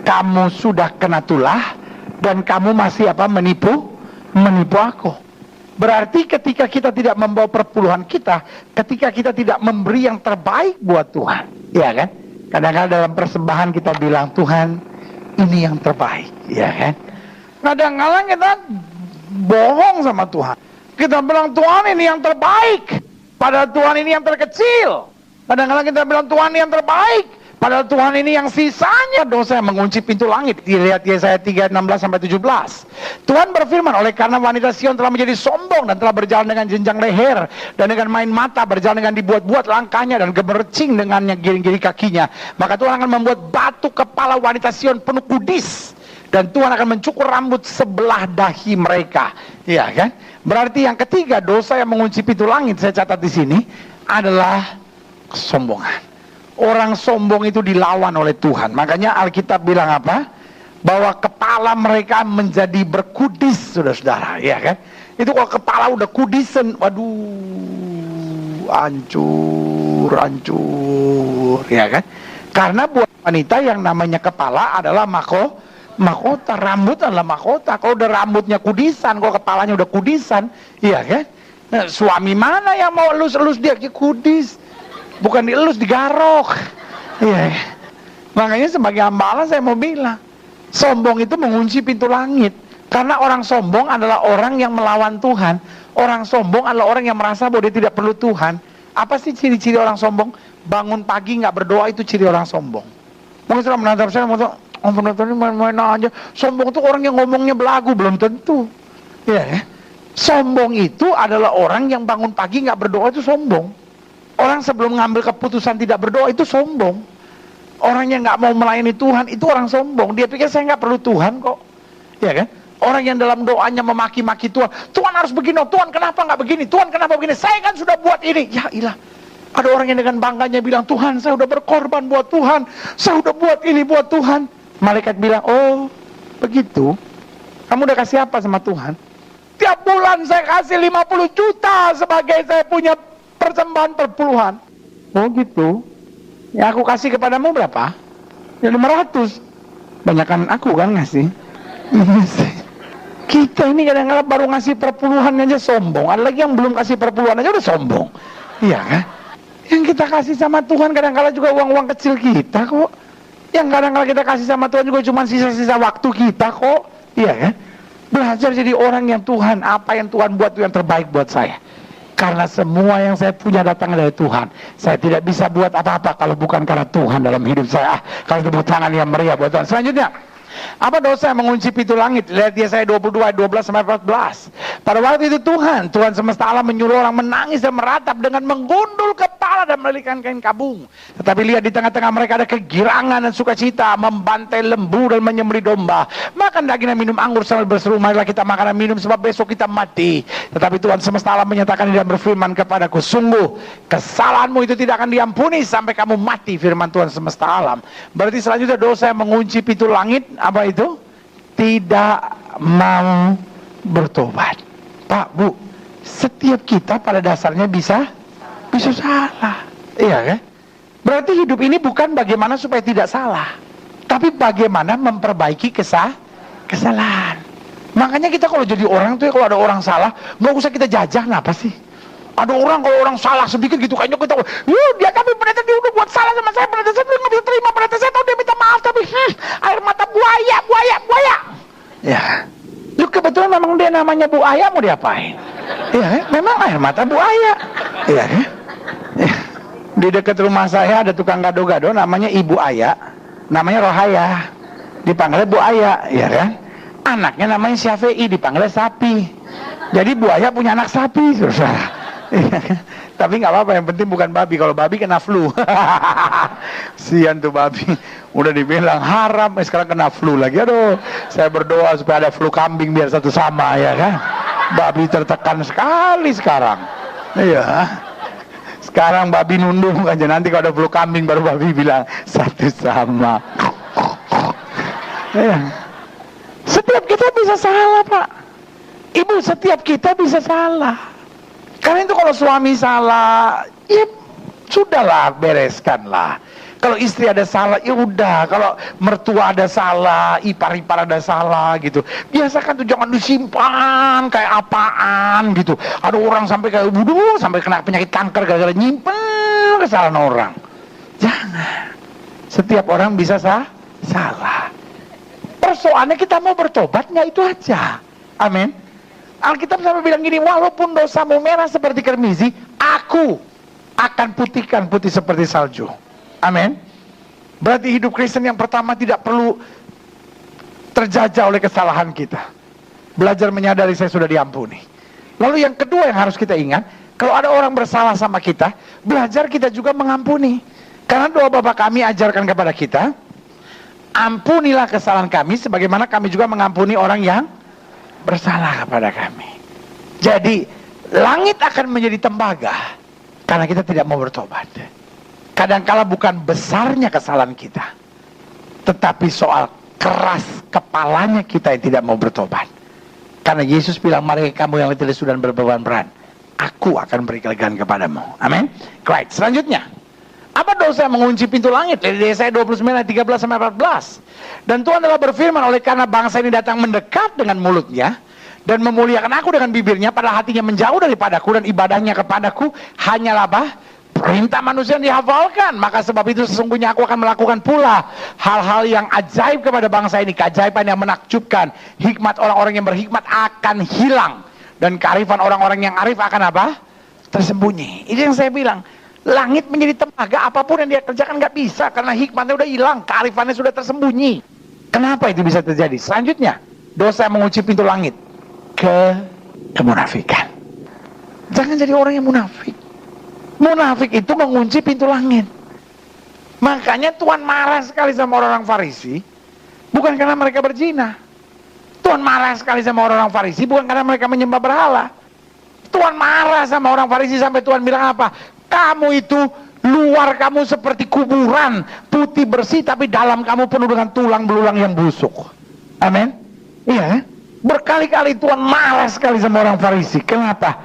kamu sudah kena tulah dan kamu masih menipu aku. Berarti ketika kita tidak membawa perpuluhan kita, ketika kita tidak memberi yang terbaik buat Tuhan, ya kan? Kadang-kadang dalam persembahan kita bilang, Tuhan, ini yang terbaik, ya kan? Kadang-kadang kita bohong sama Tuhan. Kita bilang, Tuhan ini yang terbaik, padahal Tuhan ini yang terkecil. Kadang-kadang kita bilang, Tuhan ini yang terbaik, padahal Tuhan ini yang sisanya. Dosa yang mengunci pintu langit. Dilihat Yesaya 3:16-17. Tuhan berfirman, oleh karena wanita Sion telah menjadi sombong dan telah berjalan dengan jenjang leher dan dengan main mata, berjalan dengan dibuat-buat langkahnya dan gemercing dengannya giring-giring kakinya, maka Tuhan akan membuat batu kepala wanita Sion penuh kudis, dan Tuhan akan mencukur rambut sebelah dahi mereka. Ya kan? Berarti yang ketiga, dosa yang mengunci pintu langit, saya catat di sini, adalah kesombongan. Orang sombong itu dilawan oleh Tuhan. Makanya Alkitab bilang apa? Bahwa kepala mereka menjadi berkudis, saudara-saudara, ya kan? Itu kalau kepala udah kudisan, waduh, hancur, ya kan? Karena buat wanita yang namanya kepala adalah mahkota, rambut adalah mahkota. Kalau udah rambutnya kudisan, kalau kepalanya udah kudisan, ya kan? Nah, suami mana yang mau elus-elus dia kudis? Bukan dielus, digarok. Iya. Makanya sebagai hamba Allah saya mau bilang, sombong itu mengunci pintu langit. Karena orang sombong adalah orang yang melawan Tuhan. Orang sombong adalah orang yang merasa bahwa dia tidak perlu Tuhan. Apa sih ciri-ciri orang sombong? Bangun pagi nggak berdoa, itu ciri orang sombong. Mungkin setelah menatap saya, penonton ini main-main aja. Sombong itu orang yang ngomongnya belagu, belum tentu. Ya. Sombong itu adalah orang yang bangun pagi nggak berdoa, itu sombong. Orang sebelum ngambil keputusan tidak berdoa, itu sombong. Orang yang nggak mau melayani Tuhan, itu orang sombong. Dia pikir saya nggak perlu Tuhan kok, ya kan? Orang yang dalam doanya memaki-maki Tuhan, Tuhan harus begini, Tuhan kenapa nggak begini, Tuhan kenapa begini, saya kan sudah buat ini. Ya ilah, ada orang yang dengan bangganya bilang, Tuhan saya udah berkorban buat Tuhan, saya udah buat ini buat Tuhan. Malaikat bilang, oh begitu, kamu udah kasih apa sama Tuhan? Tiap bulan saya kasih 50 juta sebagai saya punya persembahan perpuluhan. Oh gitu. Ya aku kasih kepadamu berapa? Ya 500. Banyakan aku kan ngasih. Kita ini kadang-kadang baru ngasih perpuluhan aja sombong. Ada lagi yang belum kasih perpuluhan aja udah sombong. Iya kan? Yang kita kasih sama Tuhan kadang-kadang juga uang-uang kecil kita kok. Yang kadang-kadang kita kasih sama Tuhan juga cuma sisa-sisa waktu kita kok. Iya kan? Belajar jadi orang yang Tuhan, apa yang Tuhan buat itu yang terbaik buat saya. Karena semua yang saya punya datang dari Tuhan. Saya tidak bisa buat apa-apa kalau bukan karena Tuhan dalam hidup saya. Kalau tepuk tangan yang meriah buat Tuhan. Selanjutnya, apa dosa yang mengunci pintu langit? Lihat Yesaya 22 ayat 12-14. Pada waktu itu Tuhan semesta alam menyuruh orang menangis dan meratap dengan menggundul kepala dan melilikan kain kabung. Tetapi lihat di tengah-tengah mereka ada kegirangan dan sukacita, membantai lembu dan menyembelih domba, makan daging dan minum anggur sambil berseru, marilah kita makan dan minum sebab besok kita mati. Tetapi Tuhan semesta alam menyatakan dan berfirman kepadaku, sungguh kesalahanmu itu tidak akan diampuni sampai kamu mati, firman Tuhan semesta alam. Berarti selanjutnya dosa yang mengunci pintu langit, apa itu? Tidak mau bertobat. Pak, Bu, setiap kita pada dasarnya bisa salah. Iya kan? Berarti hidup ini bukan bagaimana supaya tidak salah, tapi bagaimana memperbaiki kesalahan. Makanya kita kalau jadi orang tuh ya, kalau ada orang salah, nggak usah kita jajah, apa sih? Ada orang kalau orang salah sedikit gitu kayaknya kita, dia tapi pendeta dia udah buat salah sama saya, pendeta saya nggak bisa terima, pendeta saya tahu dia minta maaf tapi air mata buaya. Ya, lu kebetulan memang dia namanya buaya, mau diapain? Ya, memang air mata buaya. Ya, ya. Di dekat rumah saya ada tukang gado-gado namanya Ibu Aya, namanya Rohaya, dipanggilnya Bu Aya, ya kan? Anaknya namanya Syafi'i, dipanggilnya Sapi. Jadi buaya punya anak sapi, saudara. Iya kan? Tapi nggak apa-apa, yang penting bukan babi. Kalau babi kena flu. Sian tuh babi. Udah dibilang haram, sekarang kena flu lagi. Aduh, saya berdoa supaya ada flu kambing biar satu sama ya kan. Babi tertekan sekali sekarang. Iya. Sekarang babi nunduk aja, nanti kalau ada flu kambing baru babi bilang satu sama. Iya. Setiap kita bisa salah, Pak. Ibu, setiap kita bisa salah. Karena itu kalau suami salah, ya sudahlah, bereskanlah. Kalau istri ada salah, ya udah. Kalau mertua ada salah, ipar-ipar ada salah gitu. Biasakan tuh, jangan disimpan kayak apaan gitu. Ada orang sampai kayak buduh, sampai kena penyakit kanker gara-gara nyimpen kesalahan orang. Jangan. Setiap orang bisa salah. Persoalannya kita mau bertobat nggak, itu aja. Amin. Alkitab sampai bilang gini, walaupun dosamu merah seperti kermizi, aku akan putihkan putih seperti salju. Amin. Berarti hidup Kristen yang pertama tidak perlu terjajah oleh kesalahan kita. Belajar menyadari saya sudah diampuni. Lalu yang kedua yang harus kita ingat, kalau ada orang bersalah sama kita, belajar kita juga mengampuni. Karena doa Bapa kami ajarkan kepada kita, ampunilah kesalahan kami sebagaimana kami juga mengampuni orang yang bersalah kepada kami. Jadi langit akan menjadi tembaga karena kita tidak mau bertobat. Kadangkala bukan besarnya kesalahan kita, tetapi soal keras kepalanya kita yang tidak mau bertobat. Karena Yesus bilang, mari kamu yang letih lesu dan berbeban berat, aku akan beri kelegaan kepadamu. Amin. Right. Selanjutnya, apa dosa yang mengunci pintu langit? Dari Yesaya 29 ayat 13-14. Dan Tuhan telah berfirman, oleh karena bangsa ini datang mendekat dengan mulutnya dan memuliakan aku dengan bibirnya, padahal hatinya menjauh daripadaku dan ibadahnya kepadaku hanyalah perintah manusia yang dihafalkan, maka sebab itu sesungguhnya aku akan melakukan pula hal-hal yang ajaib kepada bangsa ini, keajaiban yang menakjubkan. Hikmat orang-orang yang berhikmat akan hilang, dan kearifan orang-orang yang arif akan apa? Tersembunyi. Itu yang saya bilang, langit menjadi tembaga, apapun yang dia kerjakan nggak bisa, karena hikmatnya udah hilang, kearifannya sudah tersembunyi. Kenapa itu bisa terjadi? Selanjutnya, dosa yang mengunci pintu langit, kemunafikan. Jangan jadi orang yang munafik. Munafik itu mengunci pintu langit. Makanya Tuhan marah sekali sama orang-orang Farisi, bukan karena mereka berzina. Tuhan marah sekali sama orang-orang Farisi, bukan karena mereka menyembah berhala. Tuhan marah sama orang Farisi sampai Tuhan bilang apa? Kamu itu luar kamu seperti kuburan, putih bersih, tapi dalam kamu penuh dengan tulang belulang yang busuk. Amin. Iya. Berkali-kali Tuhan marah sekali sama orang Farisi. Kenapa?